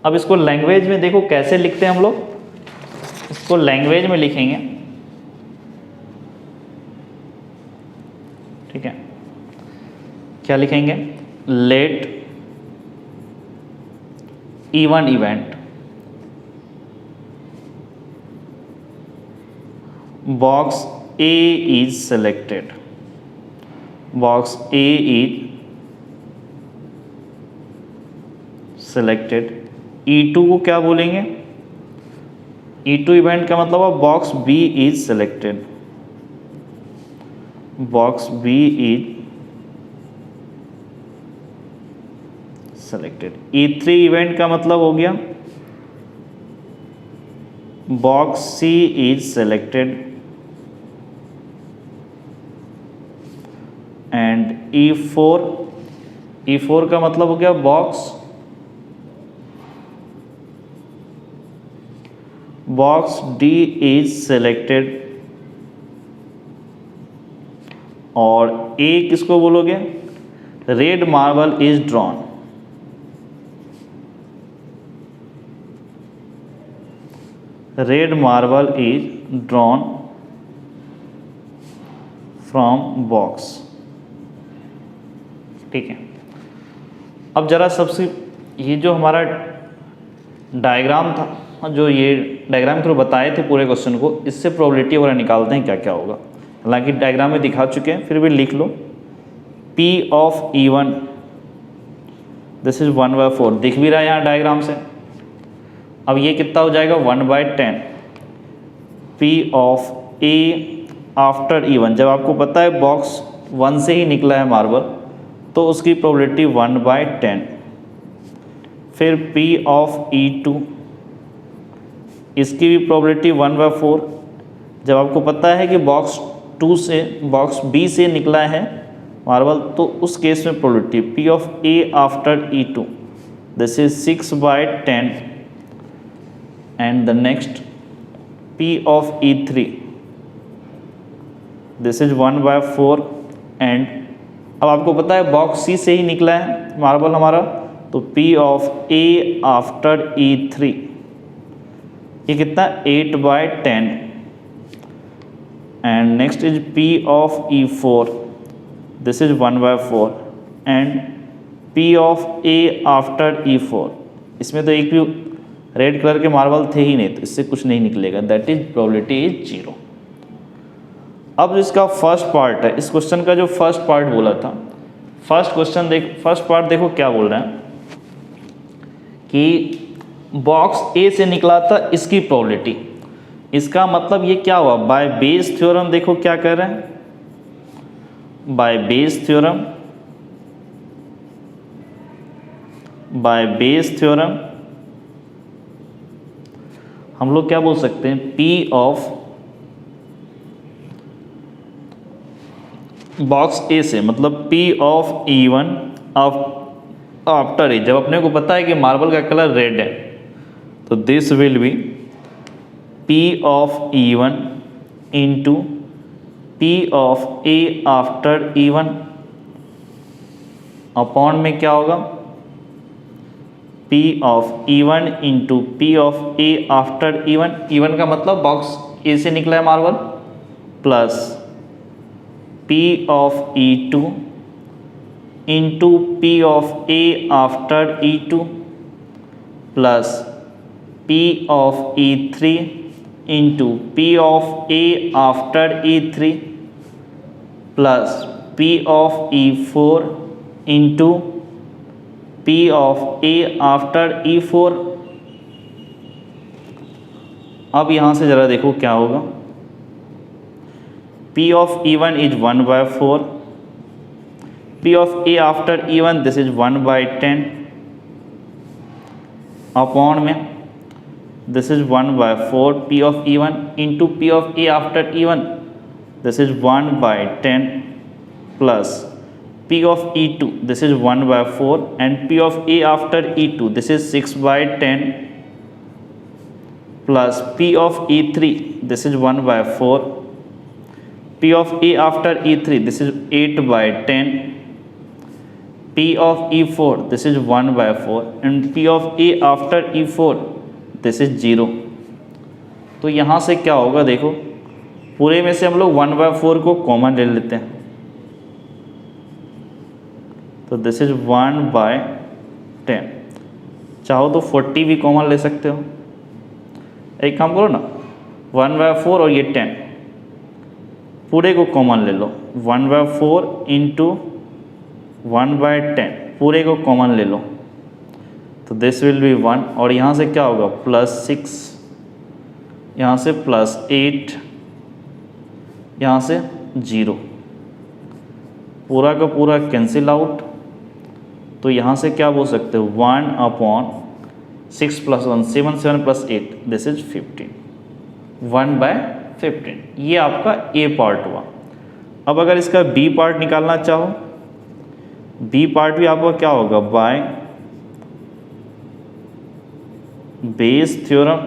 अब इसको लैंग्वेज में देखो कैसे लिखते हैं हम लोग, इसको लैंग्वेज में लिखेंगे, ठीक है। क्या लिखेंगे, let E1 event box A is selected, box A is selected। E2 को क्या बोलेंगे, E2 इवेंट का मतलब है box B is selected, box B is selected। E3 event का मतलब हो गया box C is selected and E4 का मतलब हो गया बॉक्स D इज सेलेक्टेड। और A किसको बोलोगे, red marble is drawn, red marble is drawn from box, ठीक है। अब जरा सबसे ये जो हमारा डायग्राम था, जो ये डायग्राम के थ्रू बताए थे पूरे क्वेश्चन को, इससे प्रोबेबिलिटी वगैरह निकालते हैं क्या क्या होगा। हालांकि डायग्राम में दिखा चुके हैं, फिर भी लिख लो। P of E1 this is 1/4, दिख भी रहा है यहाँ डायग्राम से। अब ये कितना हो जाएगा 1/10। P of A after E1, जब आपको पता है बॉक्स 1 से ही निकला है मार्बल तो उसकी प्रोबेबिलिटी 1/10। फिर P ऑफ E2, इसकी भी प्रोबेबिलिटी 1/4। जब आपको पता है कि बॉक्स B से निकला है मार्बल तो उस केस में probability P of A after E2 this is 6/10 and the next P of E3 this is 1/4 and अब आपको पता है बॉक्स C से ही निकला है मार्बल हमारा तो P of A after E3 ये कितना 8/10 and next is P of E4 this is 1/4 and P of A after E4। इसमें तो एक भी रेड कलर के मार्बल थे ही नहीं तो इससे कुछ नहीं निकलेगा, दैट इज प्रोबेबिलिटी इज 0। अब इसका फर्स्ट पार्ट है, इस क्वेश्चन का जो फर्स्ट पार्ट बोला था, फर्स्ट पार्ट देखो क्या बोल रहे हैं कि बॉक्स A से निकला था इसकी प्रोबेबिलिटी, इसका मतलब ये क्या हुआ, बाय बेस थ्योरम देखो क्या कर रहे हैं, बाय बेस थ्योरम हम लोग क्या बोल सकते हैं, P ऑफ बॉक्स A से मतलब P ऑफ E1 अब आफ्टर ए, जब अपने को पता है कि मार्बल का कलर रेड है तो this will B P of E1 into P of A after E1 upon में क्या होगा P of E1 into P of A after E1, E1 का मतलब बॉक्स ए से निकला है marble, plus P of E2 into P of A after E2 plus P of E3 into P of A after E3 plus P of E4 into P of A after E4। अब यहाँ से ज़रा देखो क्या होगा, P of E1 is 1/4, P of A after E1 this is 1/10 upon में this is 1/4 P of E1 into P of A after E1 this is 1/10 plus P of E2 this is 1/4 and P of A after E2 this is 6/10 plus P of E3 this is 1/4, P of A after E3 this is 8/10, P of E4 this is 1/4 and P of A after E4 this is 0। तो यहाँ से क्या होगा देखो, पूरे में से हम लोग 1/4 को कॉमन ले लेते हैं तो दिस इज 1/10। चाहो तो 40 भी कॉमन ले सकते हो, एक काम करो ना 1/4 और ये 10 पूरे को कॉमन ले लो, 1/4 इंटू 1/10 पूरे को कॉमन ले लो तो दिस विल बी 1 और यहाँ से क्या होगा +6, यहाँ से +8, यहाँ से 0, पूरा का पूरा कैंसिल आउट। तो यहाँ से क्या बोल सकते हो 1/6 + 1 7, 7 + 8 दिस इज 15, 1/15। ये आपका ए पार्ट हुआ। अब अगर इसका बी पार्ट निकालना चाहो, बी पार्ट भी आपका क्या होगा बाय बेस थ्योरम।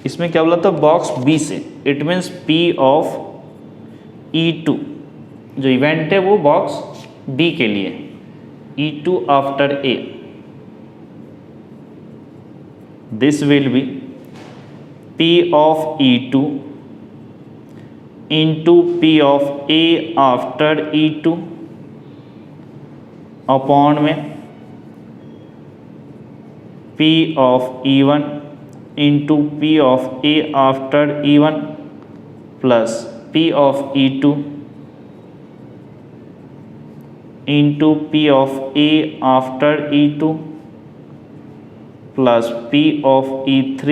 इसमें क्या बोला था बॉक्स बी से, it means P of E2 जो इवेंट है वो बॉक्स बी के लिए, E2 after A this will B P of E2 into P of A after E2 upon में P of E1 into P of A after E1 plus P of E2 into P of A after E2 plus P of E3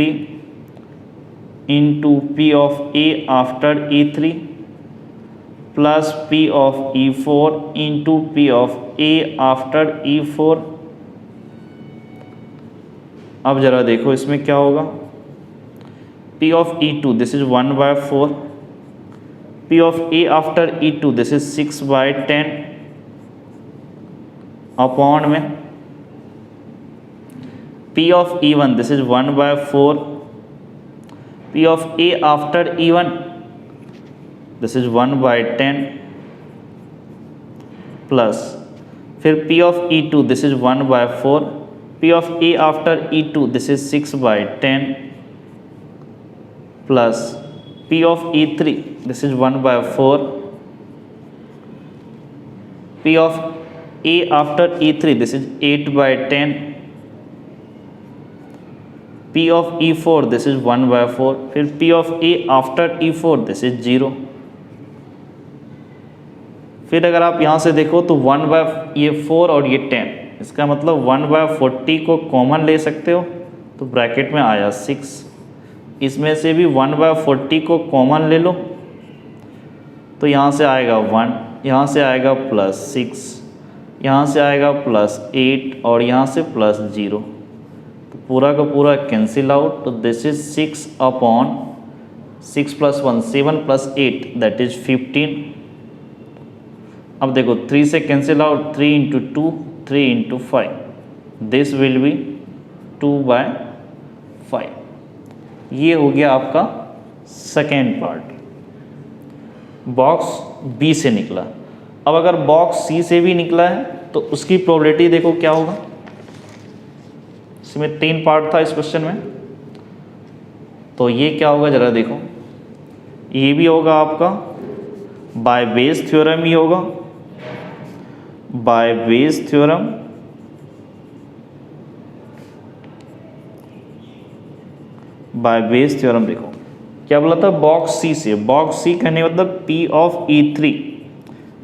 into P of A after E3 plus P of E4 into P of A after E4। अब जरा देखो इसमें क्या होगा, P of E2 this is 1/4, P of A after E2 this is 6/10 upon में P of E1 this is 1/4, P of A after E1 this is 1/10 plus फिर P of E2 this is 1/4, P of A after E2 this is 6/10 plus P of E3 this is 1/4, P of A after E3 this is 8/10, P of E4 this is 1/4, फिर P of A after E4 this is 0। फिर अगर आप यहाँ से देखो तो 1/4 और ये 10, इसका मतलब 1/40 को कॉमन ले सकते हो तो ब्रैकेट में आया 6, इसमें से भी 1/40 को कॉमन ले लो तो यहाँ से आएगा 1, यहाँ से आएगा +6, यहाँ से आएगा +8 और यहाँ से +0, तो पूरा का पूरा कैंसिल आउट। तो दिस इज 6/6 + 1 7 + 8 दैट इज 15 अब देखो 3 से cancel out, 3 into 2, 3 into 5, this will B 2/5। ये हो गया आपका सेकेंड पार्ट, बॉक्स बी से निकला। अब अगर बॉक्स सी से भी निकला है तो उसकी प्रोबेबिलिटी देखो क्या होगा। इसमें 3 पार्ट था इस क्वेश्चन में, तो ये क्या होगा जरा देखो। ये भी होगा आपका बाय बेस थ्योरम ही होगा, bye Bayes theorem, by Bayes theorem. देखो क्या बोला था, बॉक्स सी से, बॉक्स सी कहने का मतलब P ऑफ E3,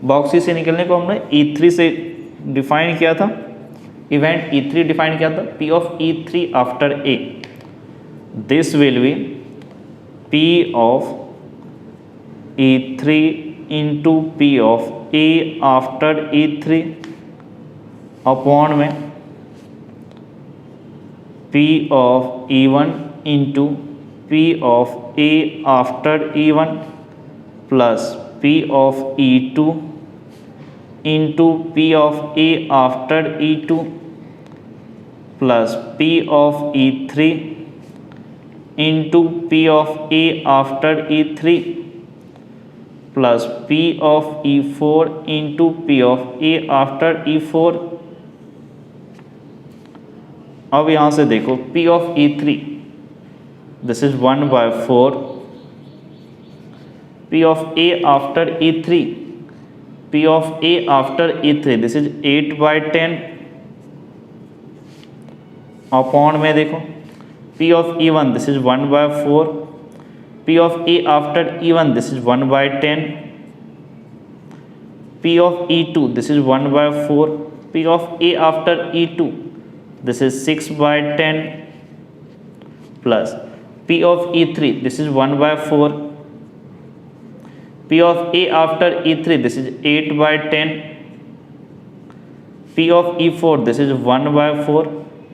बॉक्स सी से निकलने को हमने E3 से डिफाइन किया था, इवेंट E3 डिफाइन किया था, P of E3 after A, this will B P of E3 into P of A after E3 upon में P of E1 into P of A after E1 plus P of E2 into P of A after E2 plus P of E3 into P of A after E3 plus P of E4 into P of A after E4। अब यहाँ से देखो P of E3, this is 1/4, P of A after E3, P of A after E3, this is 8/10 upon में देखो P of E1, this is 1/4, P of A after E1, this is 1/10, P of E2, this is 1/4, P of A after E2, this is 6/10 plus P of E3, this is 1/4, P of A after E3, this is 8/10, P of E4, this is 1/4,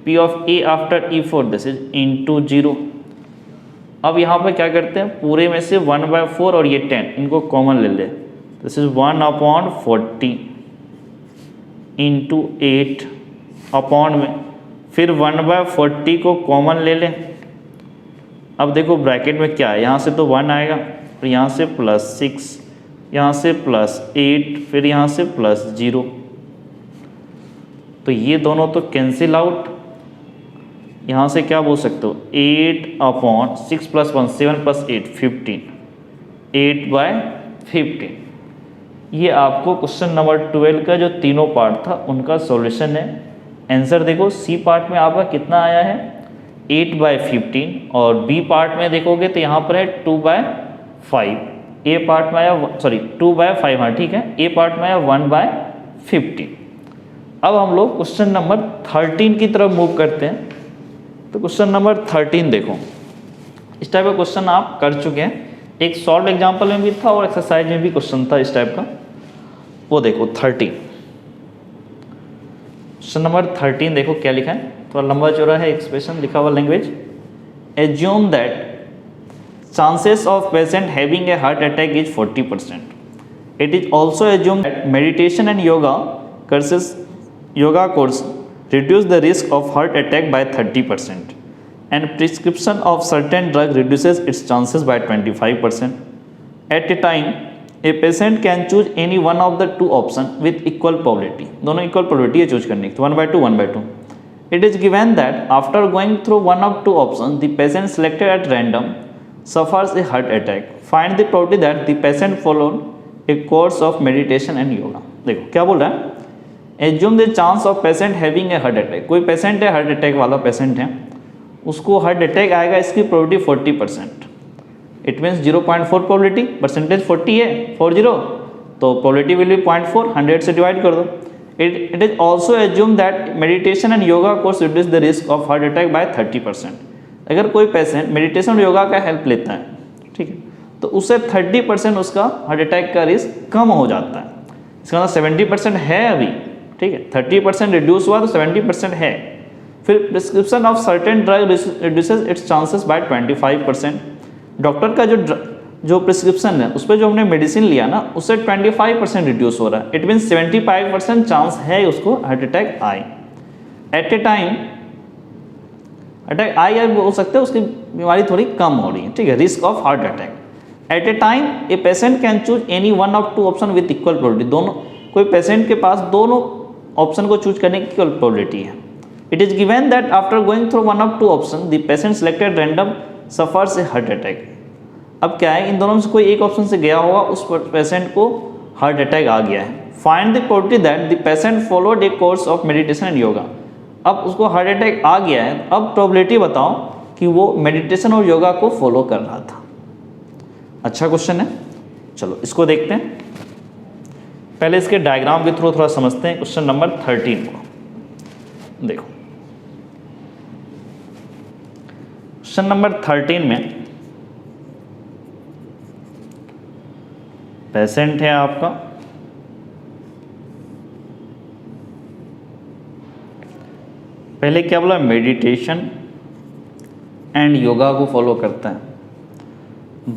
P of A after E4, this is into 0। अब यहाँ पे क्या करते हैं, पूरे में से 1/4 और ये 10 इनको कॉमन ले ले, दिस इज 1/40 इंटू 8 अपॉन में, फिर 1/40 को कॉमन ले लें। अब देखो ब्रैकेट में क्या है, यहाँ से तो 1 आएगा, फिर यहाँ से +6, यहाँ से +8, फिर यहाँ से +0, तो ये दोनों तो कैंसिल आउट। यहाँ से क्या बोल सकते हो, 8/6 + 1 7 + 8 15, 8/15। ये आपको क्वेश्चन नंबर 12 का जो तीनों पार्ट था उनका सॉल्यूशन है। आंसर देखो सी पार्ट में आपका कितना आया है, 8/15, और बी पार्ट में देखोगे तो यहाँ पर है 2/5, ए पार्ट में आया 2/5, हाँ ठीक है, ए पार्ट में आया 1/15। अब हम लोग क्वेश्चन नंबर 13 की तरफ मूव करते हैं। तो क्वेश्चन नंबर 13 देखो, इस टाइप का क्वेश्चन आप कर चुके हैं, एक सॉल्व एग्जाम्पल में भी था और एक्सरसाइज में भी क्वेश्चन था इस टाइप का। वो देखो 13, क्वेश्चन नंबर 13 देखो क्या लिखा है, थोड़ा लंबा चौड़ा है एक्सप्रेशन लिखा हुआ language. Assume that chances of patient having a heart attack is 40%. It is also assume that meditation and yoga course reduce the risk of heart attack by 30%, and prescription of certain drug reduces its chances by 25%. At a time, a patient can choose any one of the two options with equal probability. दोनों equal probability है choose करने की, 1/2 1/2. It is given that after going through one of two options, the patient selected at random suffers a heart attack. Find the probability that the patient followed a course of meditation and yoga. देखो क्या बोल रहा है, assume the chance of patient having a heart attack. कोई patient है, heart attack वाला patient है, उसको हार्ट अटैक आएगा, इसकी probability 40%। It means 0.4 probability, percentage 40 है, 40, तो प्रोबेबिलिटी विल बी 0.4, 100 से डिवाइड कर दो। It is also assume that meditation and yoga course reduce the risk of heart attack by 30%। अगर कोई पेशेंट मेडिटेशन और योगा का हेल्प लेता है, ठीक है, तो उससे 30% उसका हार्ट अटैक का रिस्क कम हो जाता है। इसका मतलब 70% है अभी, ठीक है, 30% रिड्यूस हुआ तो 70% है। फिर prescription of certain drug reduces its chances by 25%। Doctor का जो जो प्रिस्क्रिप्शन है उस पर जो हमने मेडिसिन लिया ना उससे 25% रिड्यूस हो रहा है। इट मीन्स 75% चांस है उसको हार्ट अटैक आए। एट ए टाइम अटैक आई हो सकता है, उसकी बीमारी थोड़ी कम हो रही है, ठीक है, risk of heart attack. At a time a patient can choose any one of two option with equal probability. दोनों, कोई पेशेंट के पास दोनों ऑप्शन को चूज करने की इक्वल प्रोबेबिलिटी है। It is given that after going through one of two option the patient selected random suffers a heart attack. अब क्या है, इन दोनों में से कोई एक ऑप्शन से गया होगा, उस पेशेंट को हार्ट अटैक आ गया है। Find the probability that the patient followed A course of meditation and yoga. अब उसको हार्ट अटैक आ गया है, अब प्रोबेबिलिटी बताओ कि वो मेडिटेशन और योगा को फॉलो कर रहा था। अच्छा क्वेश्चन है, चलो इसको देखते हैं। पहले इसके डायग्राम के थ्रू थोड़ा समझते हैं क्वेश्चन नंबर 13 को। देखो क्वेश्चन नंबर 13 में पेशेंट है आपका, पहले क्या बोला, मेडिटेशन एंड योगा को फॉलो करता है।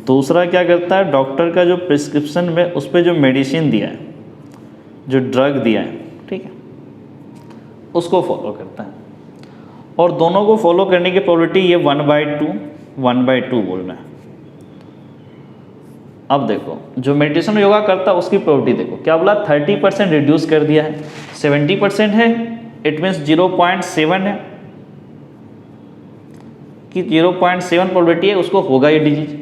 दूसरा क्या करता है, डॉक्टर का जो प्रिस्क्रिप्शन में उस पर जो मेडिसिन दिया है, जो ड्रग दिया है, ठीक है, उसको फॉलो करता है। और दोनों को फॉलो करने की प्रोबेबिलिटी ये 1/2 बोल रहे हैं। अब देखो जो मेडिटेशन और योगा करता है उसकी प्रोबेबिलिटी देखो, क्या बोला, 30% रिड्यूस कर दिया है, 70% है, इट मीन्स 0.7 है कि 0.7 प्रोबेबिलिटी है उसको होगा ये डिजीज।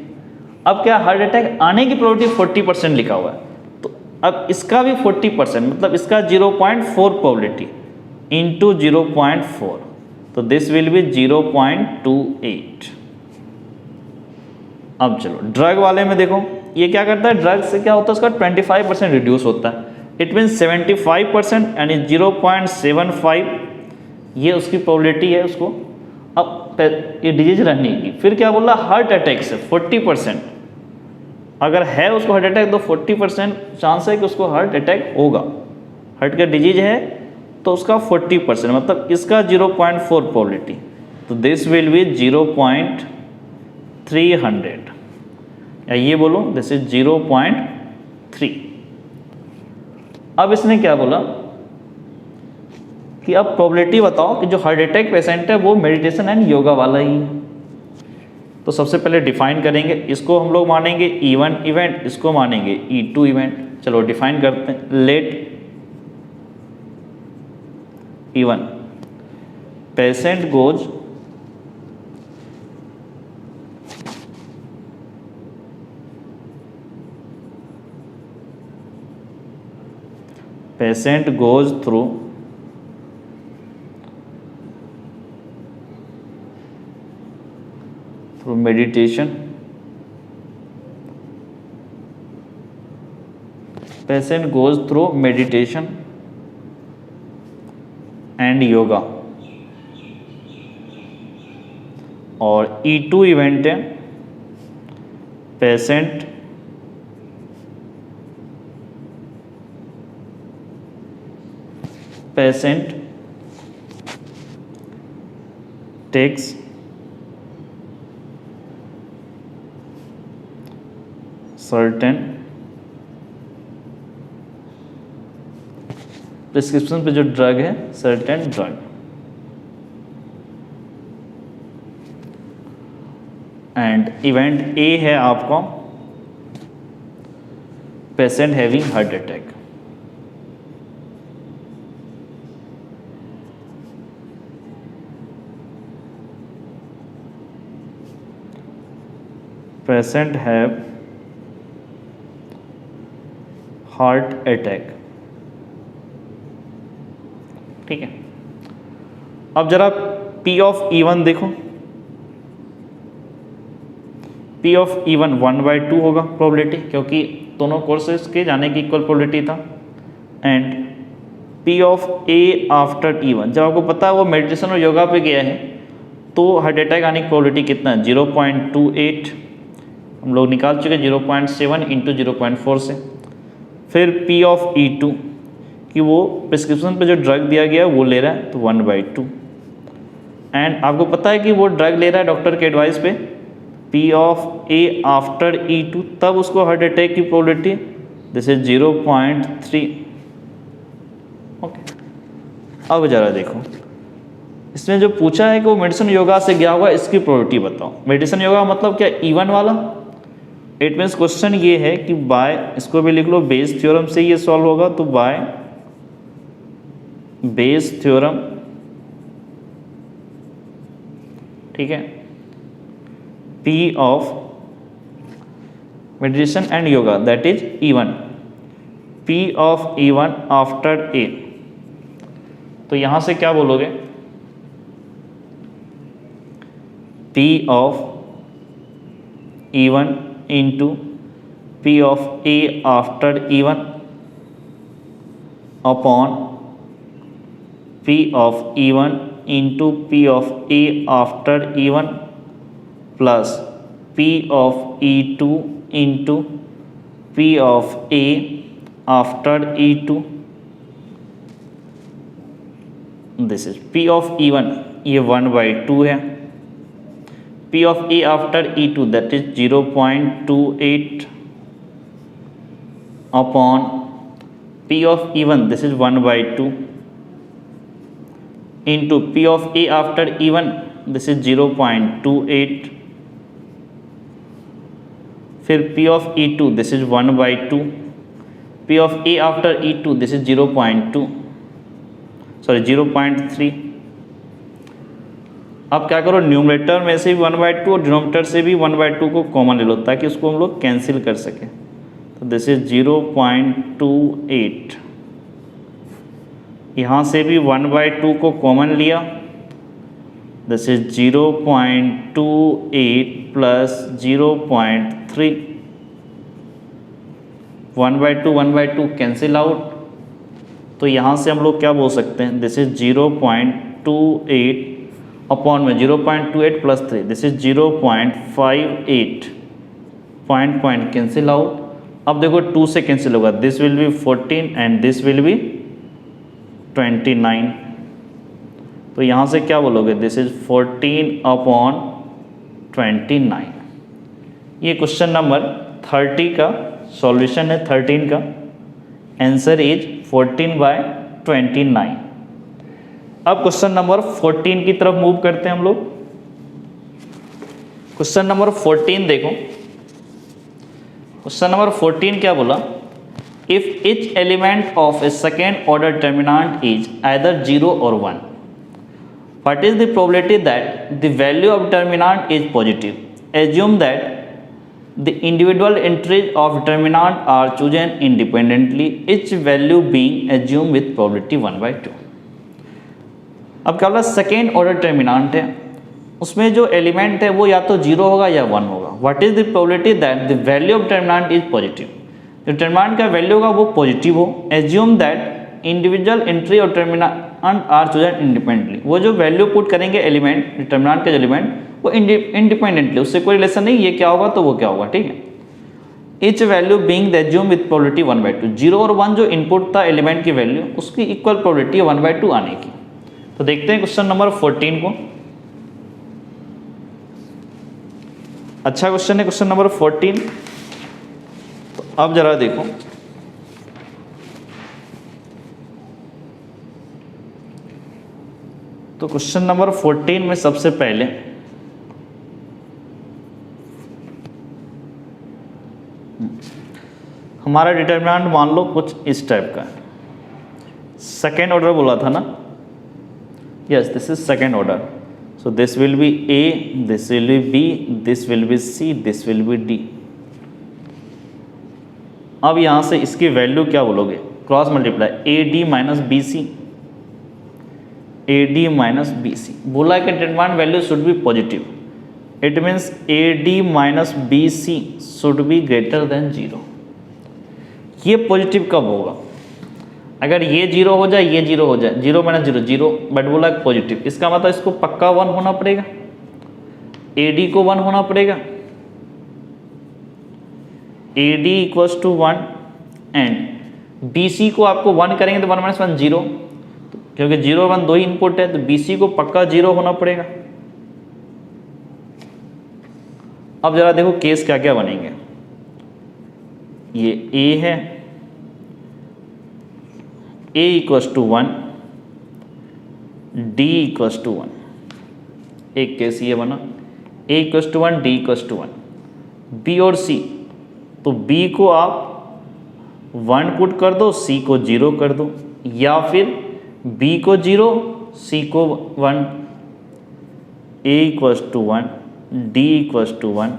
अब क्या, हार्ट अटैक आने की प्रोबेबिलिटी 40% लिखा हुआ है, तो अब इसका भी 40%, मतलब इसका 0.4 प्रोबेबिलिटी इंटू 0.4, तो दिस विल बी 0.28। अब चलो ड्रग वाले में देखो, ये क्या करता है, ड्रग से क्या होता है, उसका 25% रिड्यूस होता है। इट मीन्स 75% यानी 0.75 ये उसकी प्रोबेबिलिटी है उसको अब ये डिजीज रहने की। फिर क्या बोला, हार्ट अटैक से 40%, अगर है उसको हार्ट अटैक तो 40% चांस है कि उसको हार्ट अटैक होगा। हार्ट का डिजीज है तो उसका 40%, मतलब इसका 0.4 प्रोबेबिलिटी, तो दिस विल बी 0.300, या ये बोलो दिस इज 0.3। अब इसने क्या बोला कि अब प्रोबेबिलिटी बताओ कि जो हार्ट अटैक पेशेंट है वो मेडिटेशन एंड योगा वाला ही है। तो सबसे पहले डिफाइन करेंगे, इसको हम लोग मानेंगे E1 इवेंट, इसको मानेंगे E2 इवेंट। चलो डिफाइन करते हैं। Let E1 patient goes through meditation, patient goes through meditation and yoga। और E2 इवेंट है पेशेंट takes certain प्रिस्क्रिप्शन पे जो ड्रग है, certain drug. And event A है आपका patient having heart attack. Patient have heart attack, ठीक है। अब जरा P ऑफ E1 देखो, P ऑफ E1 1/2 होगा प्रोबेबिलिटी, क्योंकि दोनों कोर्सेज के जाने की इक्वल प्रोबेबिलिटी था। And P of A after E1, जब आपको पता है वो मेडिटेशन और योगा पे गया है तो हार्ट अटैक आने की प्रोबेबिलिटी कितना है, 0.28 हम लोग निकाल चुके, 0.7 इंटू 0.4 से। फिर P ऑफ E2 कि वो प्रिस्क्रिप्शन पे जो ड्रग दिया गया है वो ले रहा है, तो 1/2। एंड आपको पता है कि वो ड्रग ले रहा है डॉक्टर के एडवाइस पे, P of A after E2, तब उसको हार्ट अटैक की प्रोबेबिलिटी दिस इज 0.3। ओके, अब जरा देखो इसमें जो पूछा है कि वो मेडिसिन योगा से गया होगा, इसकी प्रोबेबिलिटी बताओ। मेडिसिन योगा मतलब क्या, E1 वाला। इट मीन्स क्वेश्चन ये है कि बाय, इसको भी लिख लो, बेस थ्योरम से ये सॉल्व होगा, तो बाय बेस थ्योरम, ठीक है, P of meditation and yoga that is E1, P of E1 after A. तो यहां से क्या बोलोगे, P of E1 into P of A after E1 upon P of E1 into P of A after E1 plus P of E2 into P of A after E2। This is P of E1, ये 1/2 है, P of A after E2 that is 0.28 upon P of E1 this is 1/2 into P of A after E1 this is 0.28, फिर P of E2 this is 1/2, P of A after E2 this is 0.3। अब क्या करो, numerator में से भी 1/2 और denominator से भी 1/2 को कॉमन ले लो ताकि उसको हम लोग कैंसिल कर सकें। तो दिस इज 0.28, यहाँ से भी 1/2 को कॉमन लिया, this is 0.28 plus 0.3, 1/2 cancel out. तो यहाँ से हम लोग क्या बोल सकते हैं, दिस इज 0.28 अपॉन में 0.28 plus 3 this is 0.58, point cancel out. अब देखो 2 से कैंसिल होगा, this will B 14 and this will B 29। तो यहाँ से क्या बोलोगे, दिस इज 14 अपॉन 29। ये क्वेश्चन नंबर 30 का सॉल्यूशन है, 13 का आंसर इज 14/29। अब क्वेश्चन नंबर 14 की तरफ मूव करते हैं हम लोग। क्वेश्चन नंबर 14 देखो, क्वेश्चन नंबर 14 क्या बोला, if each element of a second order determinant is either 0 or 1, what is the probability that the value of determinant is positive? Assume that the individual entries of determinant are chosen independently, each value being assumed with probability 1/2। अब क्या बोला, second order determinant है, उसमें जो element है वो या तो 0 होगा या 1 होगा। What is the probability that the value of determinant is positive, determinant का वैल्यू होगा वो पॉजिटिव हो। एज्यूम दैट इंडिविजुअल एंट्री और डिटर्मिनेंट आर चूजन इंडिपेंडेंटली, वो जो वैल्यू पुट करेंगे एलिमेंट, डिटर्मिनेंट का जो एलिमेंट वो इंडिपेंडेंटली, उससे कोई रिलेशन नहीं, ये क्या होगा तो वो क्या होगा, ठीक है। Etch value being the assume with probability 1/2, 0 और 1 जो इनपुट था एलिमेंट की वैल्यू, उसकी इक्वल प्रोबेबिलिटी 1/2 आने की। तो देखते हैं क्वेश्चन नंबर 14 को। अच्छा क्वेश्चन है क्वेश्चन नंबर 14। तो अब जरा देखो, तो क्वेश्चन नंबर 14 में सबसे पहले हमारा डिटर्मिनेंट मान लो कुछ इस टाइप का है, सेकेंड ऑर्डर बोला था ना, yes this is second order. So this will be A, this will be B, this will be C, this will be D. अब यहां से इसकी वैल्यू क्या बोलोगे, cross multiply A D minus B C, A D minus B C. बोला कि determinant value should be positive, it means A D minus B C should be greater than 0। ये positive कब होगा, अगर ये 0 हो जाए, ये 0 हो जाए, 0 माइनस 0 0, बट बोला पॉजिटिव, इसका मतलब इसको पक्का 1 होना पड़ेगा, ए डी को 1 होना पड़ेगा, A D equals to 1 and B C को आपको 1 करेंगे तो 1 माइनस 1 0, क्योंकि 0 1 दो ही इनपुट है, तो बी सी को पक्का 0 होना पड़ेगा। अब ज़रा देखो केस क्या क्या बनेंगे। ये ए है, A equals to 1, D equals to 1, एक केस ये बना, A equals to 1, D equals to 1। B और सी, तो बी को आप 1 पुट कर दो, सी को 0 कर दो, या फिर बी को 0, सी को 1, A equals to 1, D equals to 1,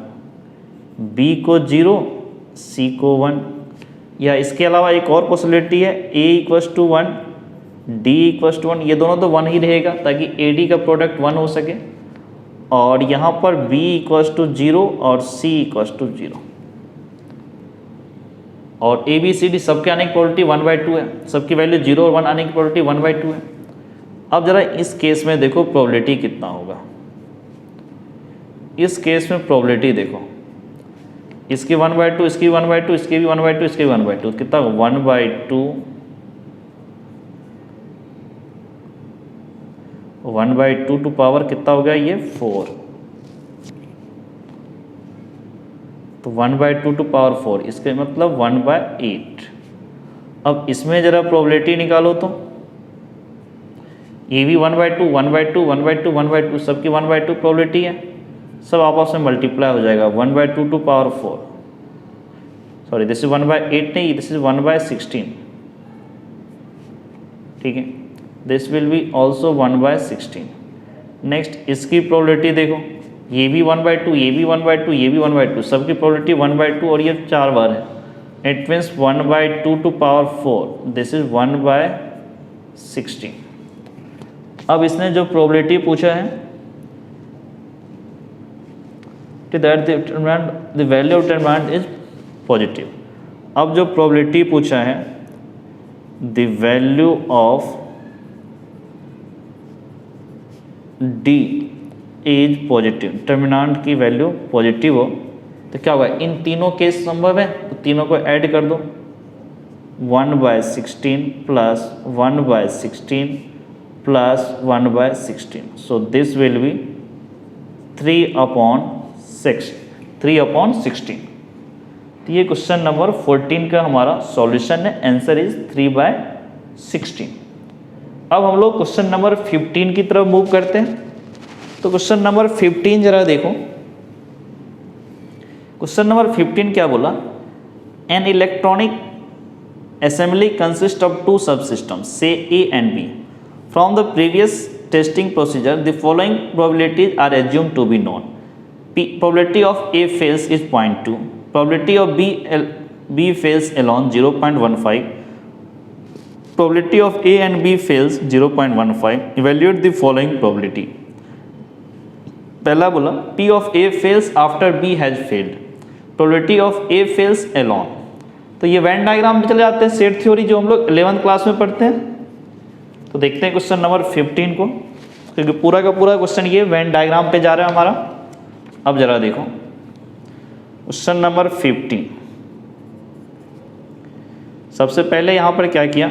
B को 0, सी को 1, या इसके अलावा एक और पॉसिबिलिटी है, A equals to 1, D equals to 1, ये दोनों तो 1 ही रहेगा ताकि ए डी का प्रोडक्ट 1 हो सके, और यहाँ पर बी इक्वस टू 0 और सी इक्वस टू 0, और ए बी सी डी सबके आने की प्रोबेबिलिटी 1/2 है, सबकी वैल्यू 0 और 1 आने की प्रोबेबिलिटी 1/2 है। अब जरा इस केस में देखो प्रोबेबिलिटी कितना होगा। इस केस में प्रोबेबिलिटी देखो, इसकी 1/2, इसकी 1/2, इसकी भी 1/2, इसकी भी 1/2, कितना 1/2 टू पावर कितना हो गया ये 4, तो 1/2 टू पावर 4, इसके मतलब 1/8। अब इसमें जरा प्रोबेबिलिटी निकालो तो ये भी 1/2, 1/2, 1/2, 1/2, सबकी 1/2 प्रोबेबिलिटी है, सब आपस में मल्टीप्लाई हो जाएगा। 1/2 to power 4, sorry this is 1/8 नहीं, दिस इज 1/16, ठीक है, this will be also 1/16। Next इसकी प्रोबेबिलिटी देखो, ये भी 1/2, ये भी 1/2, ये भी 1/2, सबकी प्रोबेबिलिटी 1/2 और ये 4 बार है, it means 1/2 to power 4, this is 1/16। अब इसने जो प्रोबेबिलिटी पूछा है that the value of determinant is positive. अब जो प्रोबेबिलिटी पूछा है the value of D is positive, determinant की वैल्यू पॉजिटिव हो तो क्या होगा, इन तीनों केस संभव है तो तीनों को ऐड कर दो, 1/16 plus 1/16 plus 1/16, so this will B 3/16। तो ये क्वेश्चन नंबर 14 का हमारा सॉल्यूशन है, आंसर इज 3/16। अब हम लोग क्वेश्चन नंबर 15 की तरफ मूव करते हैं। तो क्वेश्चन नंबर 15 जरा देखो, क्वेश्चन नंबर 15 क्या बोला, an electronic assembly consists of two subsystems, say A and B. From the previous testing procedure, the following probabilities are assumed to be known. Probability of A fails is 0.2. Probability of B fails alone 0.15. Probability of A and B fails 0.15. Evaluate the following probability. पहला बोला P of A fails after B has failed. Probability of A fails alone. तो ये Venn diagram में चले जाते हैं, set theory जो हम लोग 11th क्लास में पढ़ते हैं। तो देखते हैं क्वेश्चन नंबर 15 को, क्योंकि पूरा का पूरा क्वेश्चन ये वेन डायग्राम पे जा रहा है हमारा। अब जरा देखो क्वेश्चन नंबर 15, सबसे पहले यहां पर क्या किया,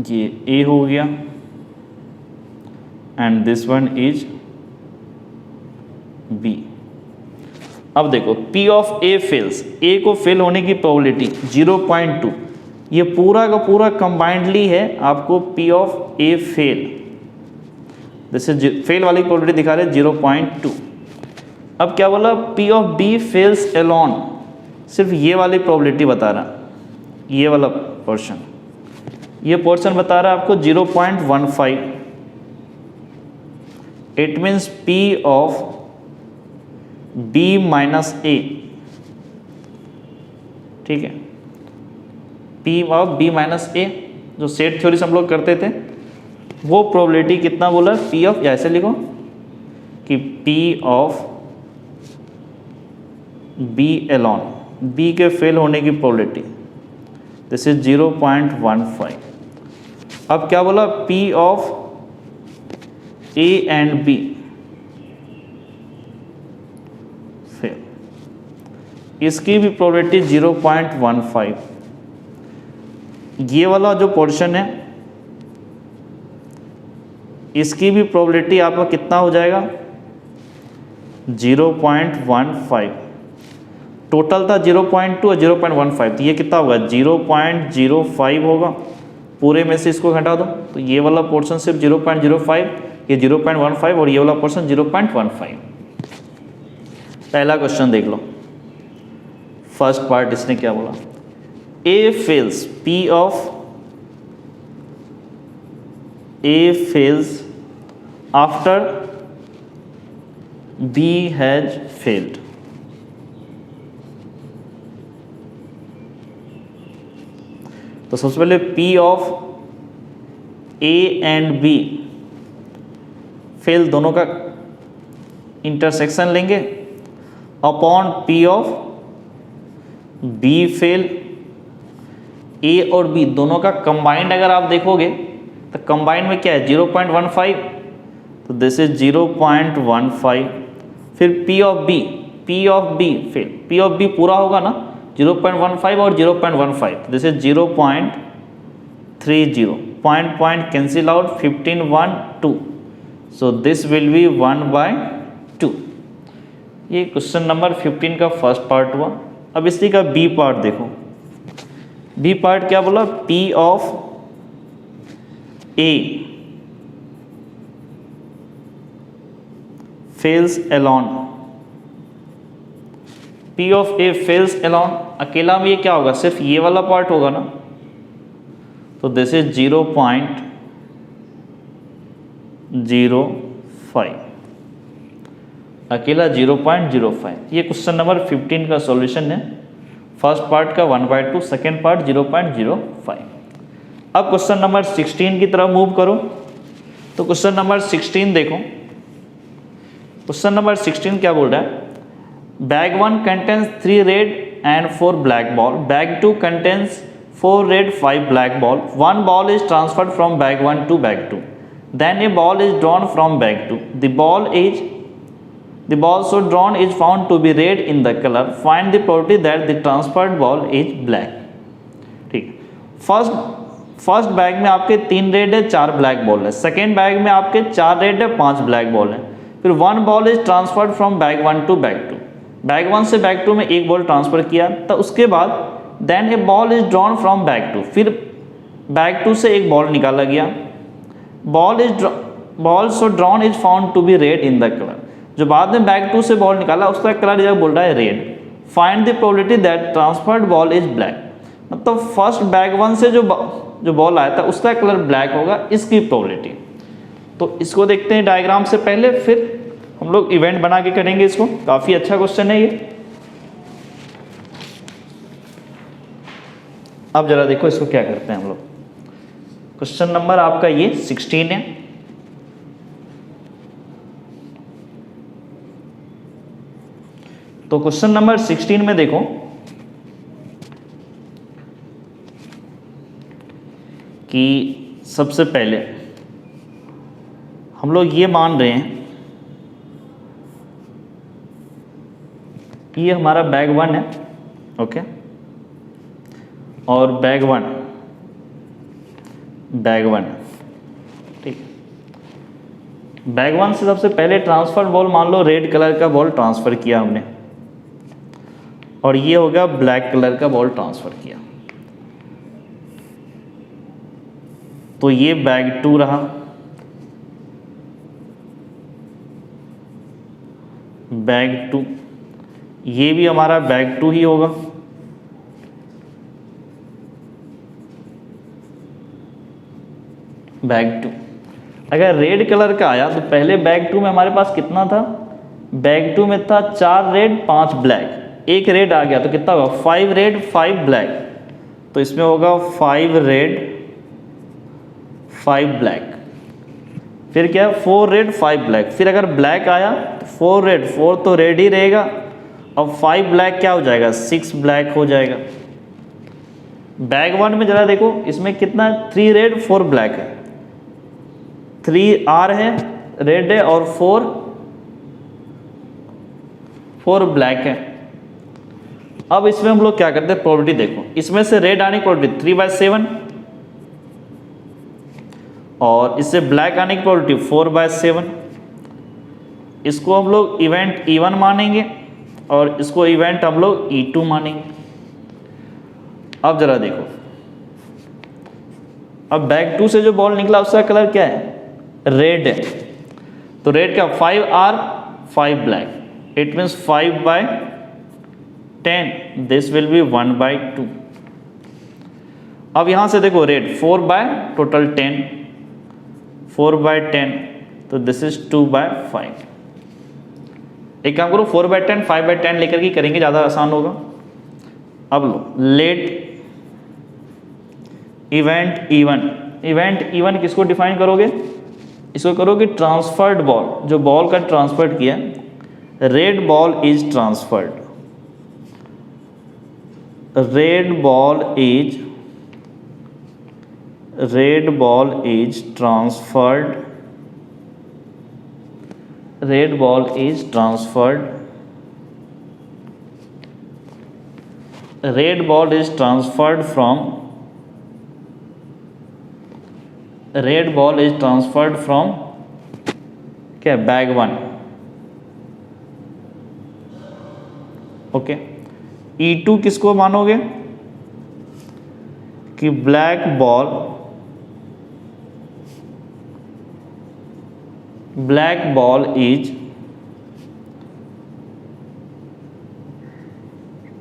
ये A हो गया and this one is B। अब देखो P of A fails, A को फेल होने की प्रोबेबिलिटी 0.2, ये पूरा का पूरा कंबाइंडली है आपको P ऑफ A फेल, जैसे फेल वाली प्रोबेबिलिटी दिखा रहे 0.2। अब क्या बोला, P of B fails alone, सिर्फ ये वाली प्रोबेबिलिटी बता रहा, ये वाला पोर्शन, ये पोर्शन बता रहा है आपको 0.15। It means P of B minus A, ठीक है, P of B minus A जो सेट थ्योरी से हम लोग करते थे, वो प्रोबेबिलिटी कितना बोला, P ऑफ, या ऐसे लिखो कि P of B alone, B के फेल होने की प्रोबेबिलिटी, दिस इज 0.15। अब क्या बोला, P of A and B fail, इसकी भी प्रोबेबिलिटी 0.15। ये वाला जो पोर्शन है इसकी भी प्रोबेबिलिटी आपका कितना हो जाएगा 0.15। टोटल था 0.2 और 0.15, तो ये कितना होगा 0.05 होगा। पूरे में से इसको घटा दो तो ये वाला पोर्शन सिर्फ 0.05, ये 0.15 और ये वाला पोर्शन 0.15। पहला क्वेश्चन देख लो, फर्स्ट पार्ट इसने क्या बोला, A fails, P of A fails after B has failed। तो सबसे पहले P of A and B fail दोनों का इंटरसेक्शन लेंगे upon P of B fail. A और B दोनों का कंबाइंड अगर आप देखोगे तो कंबाइंड में क्या है 0.15, तो दिस इज 0.15। फिर P of B fail, P of B पूरा होगा ना 0.15 और 0.15, तो this is 0.30, point cancel out, 15 1 2, so this will B 1/2। ये क्वेश्चन नंबर 15 का फर्स्ट पार्ट हुआ। अब इसी का बी पार्ट देखो, बी पार्ट क्या बोला, P of A fails alone, P of A fails alone, अकेला में ये क्या होगा, सिर्फ ये वाला पार्ट होगा ना, तो दिस इज 0.05, अकेला 0.05। ये क्वेश्चन नंबर 15 का सॉल्यूशन है, फर्स्ट पार्ट का 1/2, सेकेंड पार्ट 0.05। अब क्वेश्चन नंबर 16 की तरफ मूव करो, तो क्वेश्चन नंबर 16 देखो। क्वेश्चन नंबर 16 क्या बोल रहा है, bag 1 contains 3 red and 4 black ball, bag 2 contains 4 red 5 black ball, 1 ball is transferred from bag 1 to bag 2, then a ball is drawn from bag 2, the ball so drawn is found to be red in the color, find the probability that the transferred ball is black। ठीक, first bag में आपके 3 red है 4 black ball है, second bag में आपके 4 red है 5 black ball है, फिर 1 ball is transferred from bag 1 to bag 2, bag 1 से बैग 2 में एक बॉल ट्रांसफर किया, तो उसके बाद then a ball is drawn from bag 2, फिर बैग 2 से एक बॉल निकाला गया, ball so drawn is found to be red in the colour, जो बाद में बैग 2 से बॉल निकाला उसका कलर यह बोल रहा है red, find the probability that transferred ball is black. मतलब फर्स्ट बैग 1 से जो बॉल आया था उसका कलर ब्लैक होगा, इसकी प्रोबेबिलिटी। तो इसको देखते हैं डायग्राम से पहले, फिर हम लोग इवेंट बना के करेंगे इसको। काफ़ी अच्छा क्वेश्चन है ये। अब जरा देखो इसको क्या करते हैं हम लोग। क्वेश्चन नंबर आपका ये 16 है। तो क्वेश्चन नंबर 16 में देखो कि सबसे पहले हम लोग ये मान रहे हैं ये हमारा बैग 1 है, ओके, और बैग 1 ठीक। बैग 1 से सबसे पहले ट्रांसफर बॉल मान लो रेड कलर का बॉल ट्रांसफर किया हमने, और ये हो गया ब्लैक कलर का बॉल ट्रांसफर किया, तो ये बैग 2 रहा, बैग 2, ये भी हमारा बैग 2 ही होगा, बैग 2। अगर रेड कलर का आया तो पहले बैग 2 में हमारे पास कितना था, बैग 2 में था 4 रेड 5 ब्लैक, एक रेड आ गया तो कितना होगा 5 रेड 5 ब्लैक, तो इसमें होगा 5 रेड 5 ब्लैक, फिर क्या 4 रेड 5 ब्लैक, फिर अगर ब्लैक आया तो 4 रेड 4 तो रेड ही रहेगा, और 5 ब्लैक क्या हो जाएगा 6 ब्लैक हो जाएगा। बैग 1 में जरा देखो इसमें कितना 3 रेड 4 ब्लैक है, 3 आर है रेड है और 4 ब्लैक है। अब इसमें हम लोग क्या करते हैं, प्रोबेबिलिटी देखो, इसमें से रेड आने की प्रोबेबिलिटी 3/7, और इससे ब्लैक आने की प्रोबेबिलिटी 4/7। इसको हम लोग इवेंट E1 मानेंगे और इसको इवेंट हम लोग E2 मानेंगे। अब जरा देखो, अब बैग 2 से जो बॉल निकला उसका कलर क्या है? रेड है। तो रेड क्या? 5R 5 black, it means 5/10, this will B 1/2। अब यहां से देखो रेड 4/10, 4/10, तो दिस इज 2/5। एक काम करो, 4/10 5/10 लेकर के करेंगे, ज़्यादा आसान होगा। अब लो, लेट इवेंट E1 किसको डिफाइन करोगे? इसको करोगे ट्रांसफर्ड बॉल, जो बॉल का ट्रांसफर्ड किया, red ball is transferred, red ball is transferred, red ball is transferred, red ball is transferred from, red ball is transferred from क्या? बैग 1। ओके, E2 किसको मानोगे? कि black ball is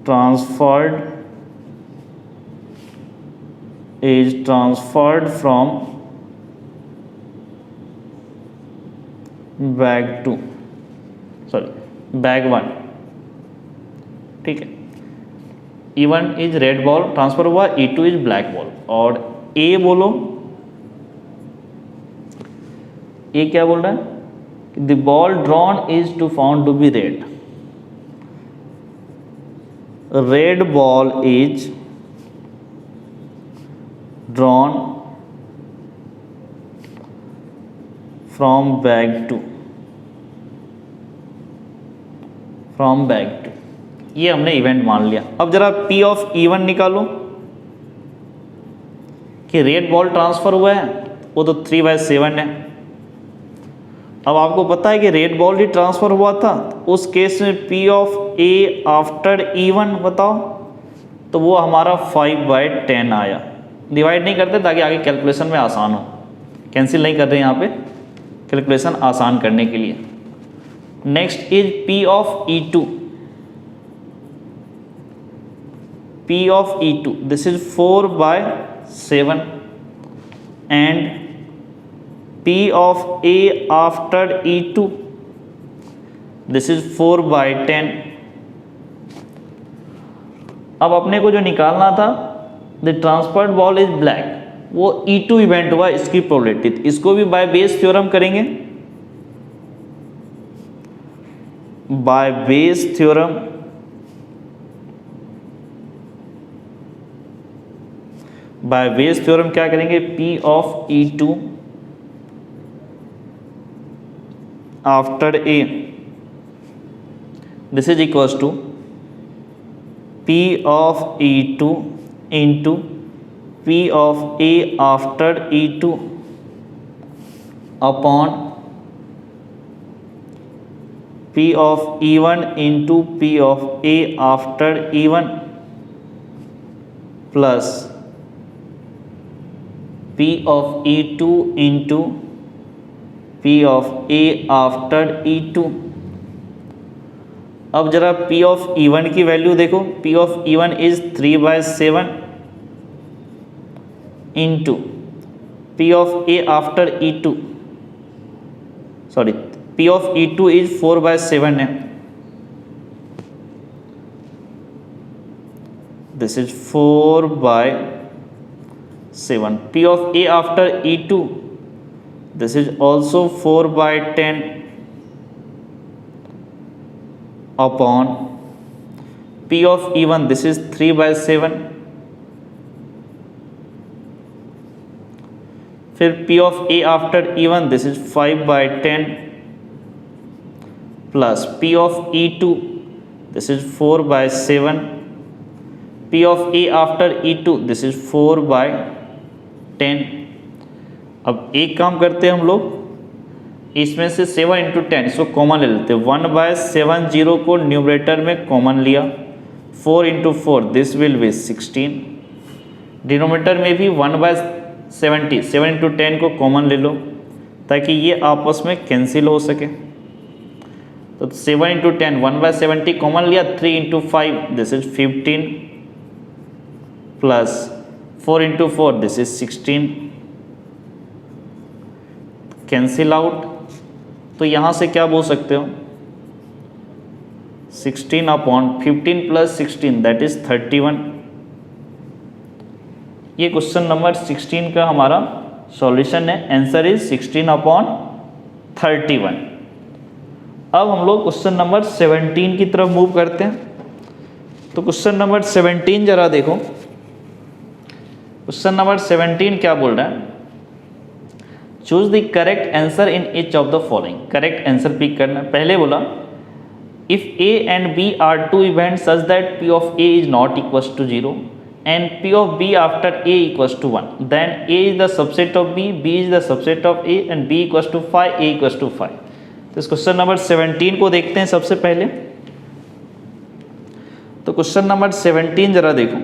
transferred from bag 2, sorry bag 1। ठीक है, E1 is red ball transfer हुआ, E2 is black ball. और A बोलो, ये क्या बोल रहा है? The ball drawn is to found to be red, red ball is drawn from bag 2, ये हमने इवेंट मान लिया। अब जरा P ऑफ E1 निकालो कि रेड बॉल ट्रांसफर हुआ है, वो तो 3/7 है। अब आपको पता है कि रेड बॉल ही ट्रांसफर हुआ था, उस केस में P of A after E1 बताओ, तो वो हमारा 5/10 आया। डिवाइड नहीं करते ताकि आगे कैलकुलेशन में आसान हो, कैंसिल नहीं कर रहे यहाँ पे, कैलकुलेशन आसान करने के लिए। Next is P of E2, P of E2, this is 4/7, and P of A after E2, this is 4/10। अब अपने को जो निकालना था, the transferred ball is black, वो E2 इवेंट हुआ, इसकी प्रोबेबिलिटी, इसको भी बाय बेस थ्योरम करेंगे, by Bayes theorem. By Bayes theorem क्या करेंगे? P of E2 after A, this is equals to P of E2 into P of A after E2 upon P of E1 into P of A after E1 plus P of E2 into P of A after E2। अब जरा P of E1 की value देखो, P of E1 is 3/7 into P of A after E2, sorry P of E2 is 4/7 है, this is 4/7। P of A after E2, this is also 4/10 upon P of E1, this is 3/7, फिर P of A after E1, this is 5/10 plus P of E2, this is 4/7, P of A after E2, this is 4/10। अब एक काम करते हैं हम लोग, इसमें से 7 इंटू 10 इसको कॉमन ले लेते हैं। 1/7 को न्यूमरेटर में कॉमन लिया, 4 into 4 this will B 16। Denominator में भी 1/70 7 इंटू 10 को कॉमन ले लो ताकि ये आपस में कैंसिल हो सके। तो 7 इंटू 10 1/70 कॉमन लिया, 3 into 5 this is 15 plus 4 into 4 this is 16, cancel out. तो यहाँ से क्या बोल सकते हो, 16 अपॉन 15 प्लस 16 दैट इज 31। ये क्वेश्चन नंबर 16 का हमारा सॉल्यूशन है। Answer is 16 upon 31। अब हम लोग क्वेश्चन नंबर 17 की तरफ मूव करते हैं। तो क्वेश्चन नंबर 17 जरा देखो, क्वेश्चन नंबर 17 क्या बोल रहा है, choose the correct answer in each of the following. Correct answer pick करना। पहले बोला if A and B are two event such that P of A is not equal to 0 and P of B after A equals to 1, then A is the subset of B, B is the subset of A and B equals to 5, A equals to 5। तो इस question number 17 को देखते हैं सबसे पहले। तो question number 17 जरा देखो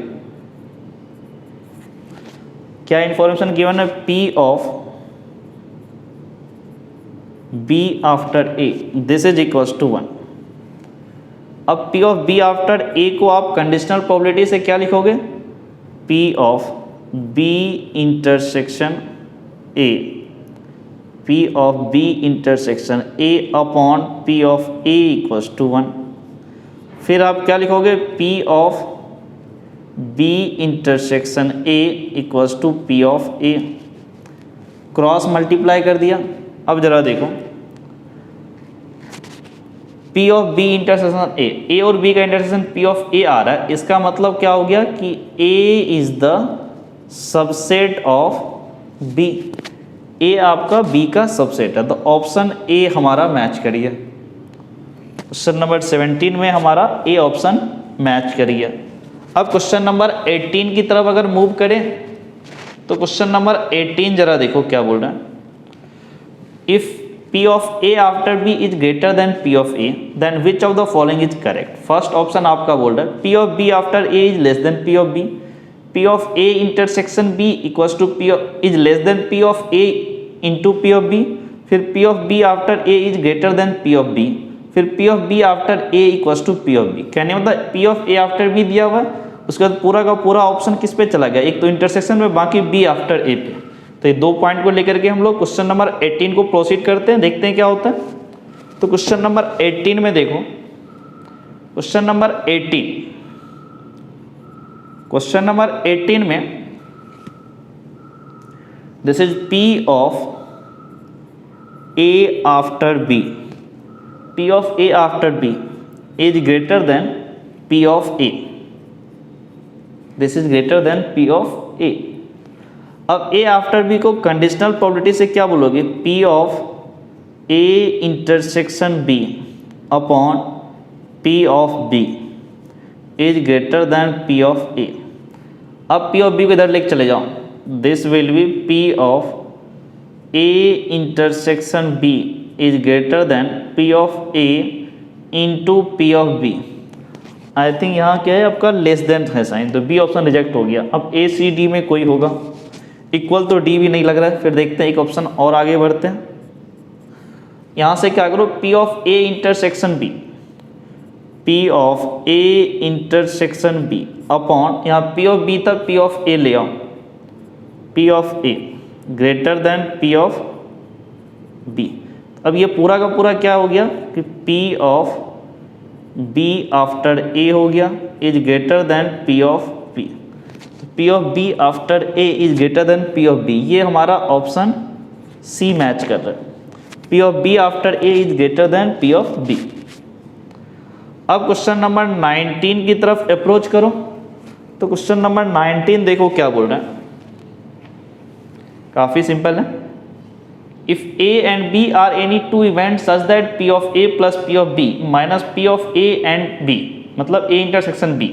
क्या इंफॉर्मेशन गिवन है, P of B after A this is equals to 1। अब P of B after A को आप कंडीशनल प्रोबेबिलिटी से क्या लिखोगे, P of B intersection A, P of B intersection A upon P of A equals to 1। फिर आप क्या लिखोगे, P of B intersection A equals to P of A, cross multiply कर दिया। अब जरा देखो P of B intersection A और B का इंटरसेक्शन P ऑफ A आ रहा है, इसका मतलब क्या हो गया कि A is the subset of B। A आपका B का सबसेट है, तो ऑप्शन A हमारा मैच करिए। क्वेश्चन नंबर 17 में हमारा A ऑप्शन मैच करिए। अब क्वेश्चन नंबर 18 की तरफ अगर मूव करें तो क्वेश्चन नंबर 18 जरा देखो क्या बोल रहा है, if P of A after B is greater than P of A, then which of the following is correct? First option आपका बोल रहा है P of B after A is less than P of B, P of A intersection B equals to P of is less than P of A into P of B, फिर P of B after A is greater than P of B, फिर P of B after A equals to P of B। कहने मतलब P of A after B दिया हुआ है, उसके बाद पूरा का पूरा ऑप्शन किस पे चला गया, एक तो इंटरसेक्शन में, बाकी B after A पे। तो ये दो पॉइंट को लेकर के हम लोग क्वेश्चन नंबर 18 को प्रोसीड करते हैं, देखते हैं क्या होता है। तो क्वेश्चन नंबर 18 में देखो, क्वेश्चन नंबर 18, क्वेश्चन नंबर 18 में this is P of A after B, P of A after B is greater then P of A, this is greater then P of A। अब A after B को conditional probability से क्या बोलोगे, P of A intersection B upon P of B is greater then P of A। अब P of B को इधर लेके चले जाओ, this will B P of A intersection B is greater then P of A into P of B। I think यहाँ क्या है आपका लेस देन है साइन, तो B ऑप्शन रिजेक्ट हो गया। अब A C D में कोई होगा, इक्वल तो D भी नहीं लग रहा है, फिर देखते हैं एक ऑप्शन और आगे बढ़ते हैं। यहाँ से क्या करो, P of A intersection B, P of A intersection B upon यहाँ P ऑफ B तक P ऑफ A ले आओ, P of A greater than P of B। अब ये पूरा का पूरा क्या हो गया कि P of B after A हो गया is greater then P of B। P of B after A is greater then P of B, ये हमारा ऑप्शन C मैच कर रहा है। P of B after A is greater then P of B। अब question number 19 की तरफ approach करो। तो क्वेश्चन नंबर 19 देखो क्या बोल रहा है, काफी सिंपल है। If A and B are any two event such that P of A plus P of B minus P of A and B, मतलब A intersection B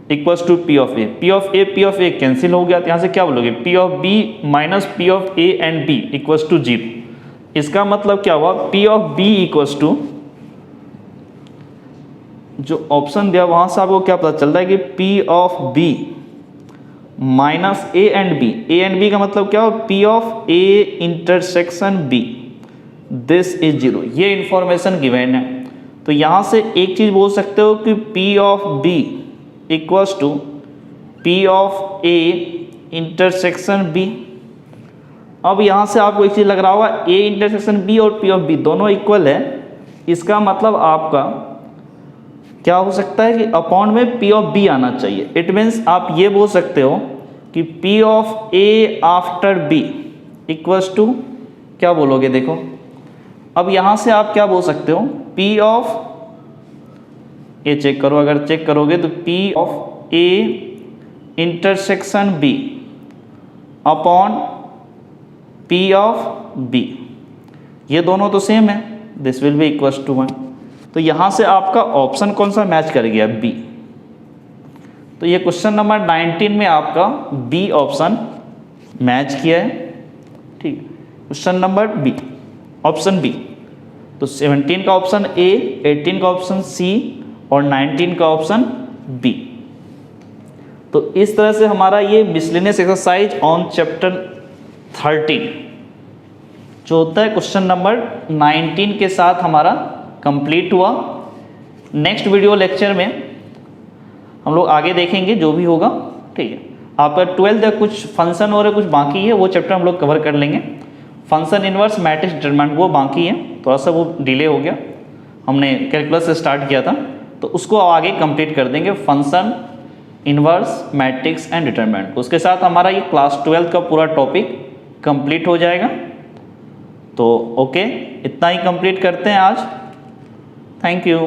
equals to P of A. P of A cancel हो गया, तो यहाँ से क्या बोलोगे, P of B minus P of A and B equals to 0। इसका मतलब क्या हुआ, P of B equals to, जो ऑप्शन दिया वहां से आपको क्या पता चल रहा है कि P of B minus A and B का मतलब क्या हो, P of A intersection B, this is 0। ये इंफॉर्मेशन गिवन है। तो यहां से एक चीज बोल सकते हो कि P of B equals to P of A intersection B. अब यहां से आपको एक चीज लग रहा होगा, ए इंटरसेक्शन बी और पी ऑफ बी दोनों इक्वल है। इसका मतलब आपका क्या हो सकता है कि अपॉन में पी ऑफ बी आना चाहिए। इट मीन्स आप ये बोल सकते हो कि P of A after B equals to, क्या बोलोगे, देखो अब यहां से आप क्या बोल सकते हो, पी ऑफ ए चेक करो, अगर चेक करोगे तो P of A intersection B upon P of B, ये दोनों तो सेम है, this will be equals to 1। तो यहां से आपका ऑप्शन कौन सा मैच कर गया, बी। तो ये क्वेश्चन नंबर 19 में आपका बी ऑप्शन मैच किया है, ठीक। Question number B, option B. तो 17 का ऑप्शन ए, 18 का ऑप्शन सी और 19 का ऑप्शन बी। तो इस तरह से हमारा ये मिसलेनियस एक्सरसाइज ऑन चैप्टर 13 जो होता है क्वेश्चन नंबर 19 के साथ हमारा कंप्लीट हुआ। नेक्स्ट वीडियो लेक्चर में हम लोग आगे देखेंगे जो भी होगा, ठीक है। आपका 12th या कुछ फंक्शन और कुछ बाकी है, वो चैप्टर हम लोग कवर कर लेंगे। फंक्शन इनवर्स, मैट्रिक्स डिटरमिनेंट वो बाकी है, थोड़ा सा वो डिले हो गया, हमने कैलकुलस से स्टार्ट किया था, तो उसको आगे कंप्लीट कर देंगे, function inverse, matrix and determinant. उसके साथ हमारा ये क्लास 12 का पूरा टॉपिक कंप्लीट हो जाएगा। तो ओके, इतना ही कंप्लीट करते हैं आज। Thank you.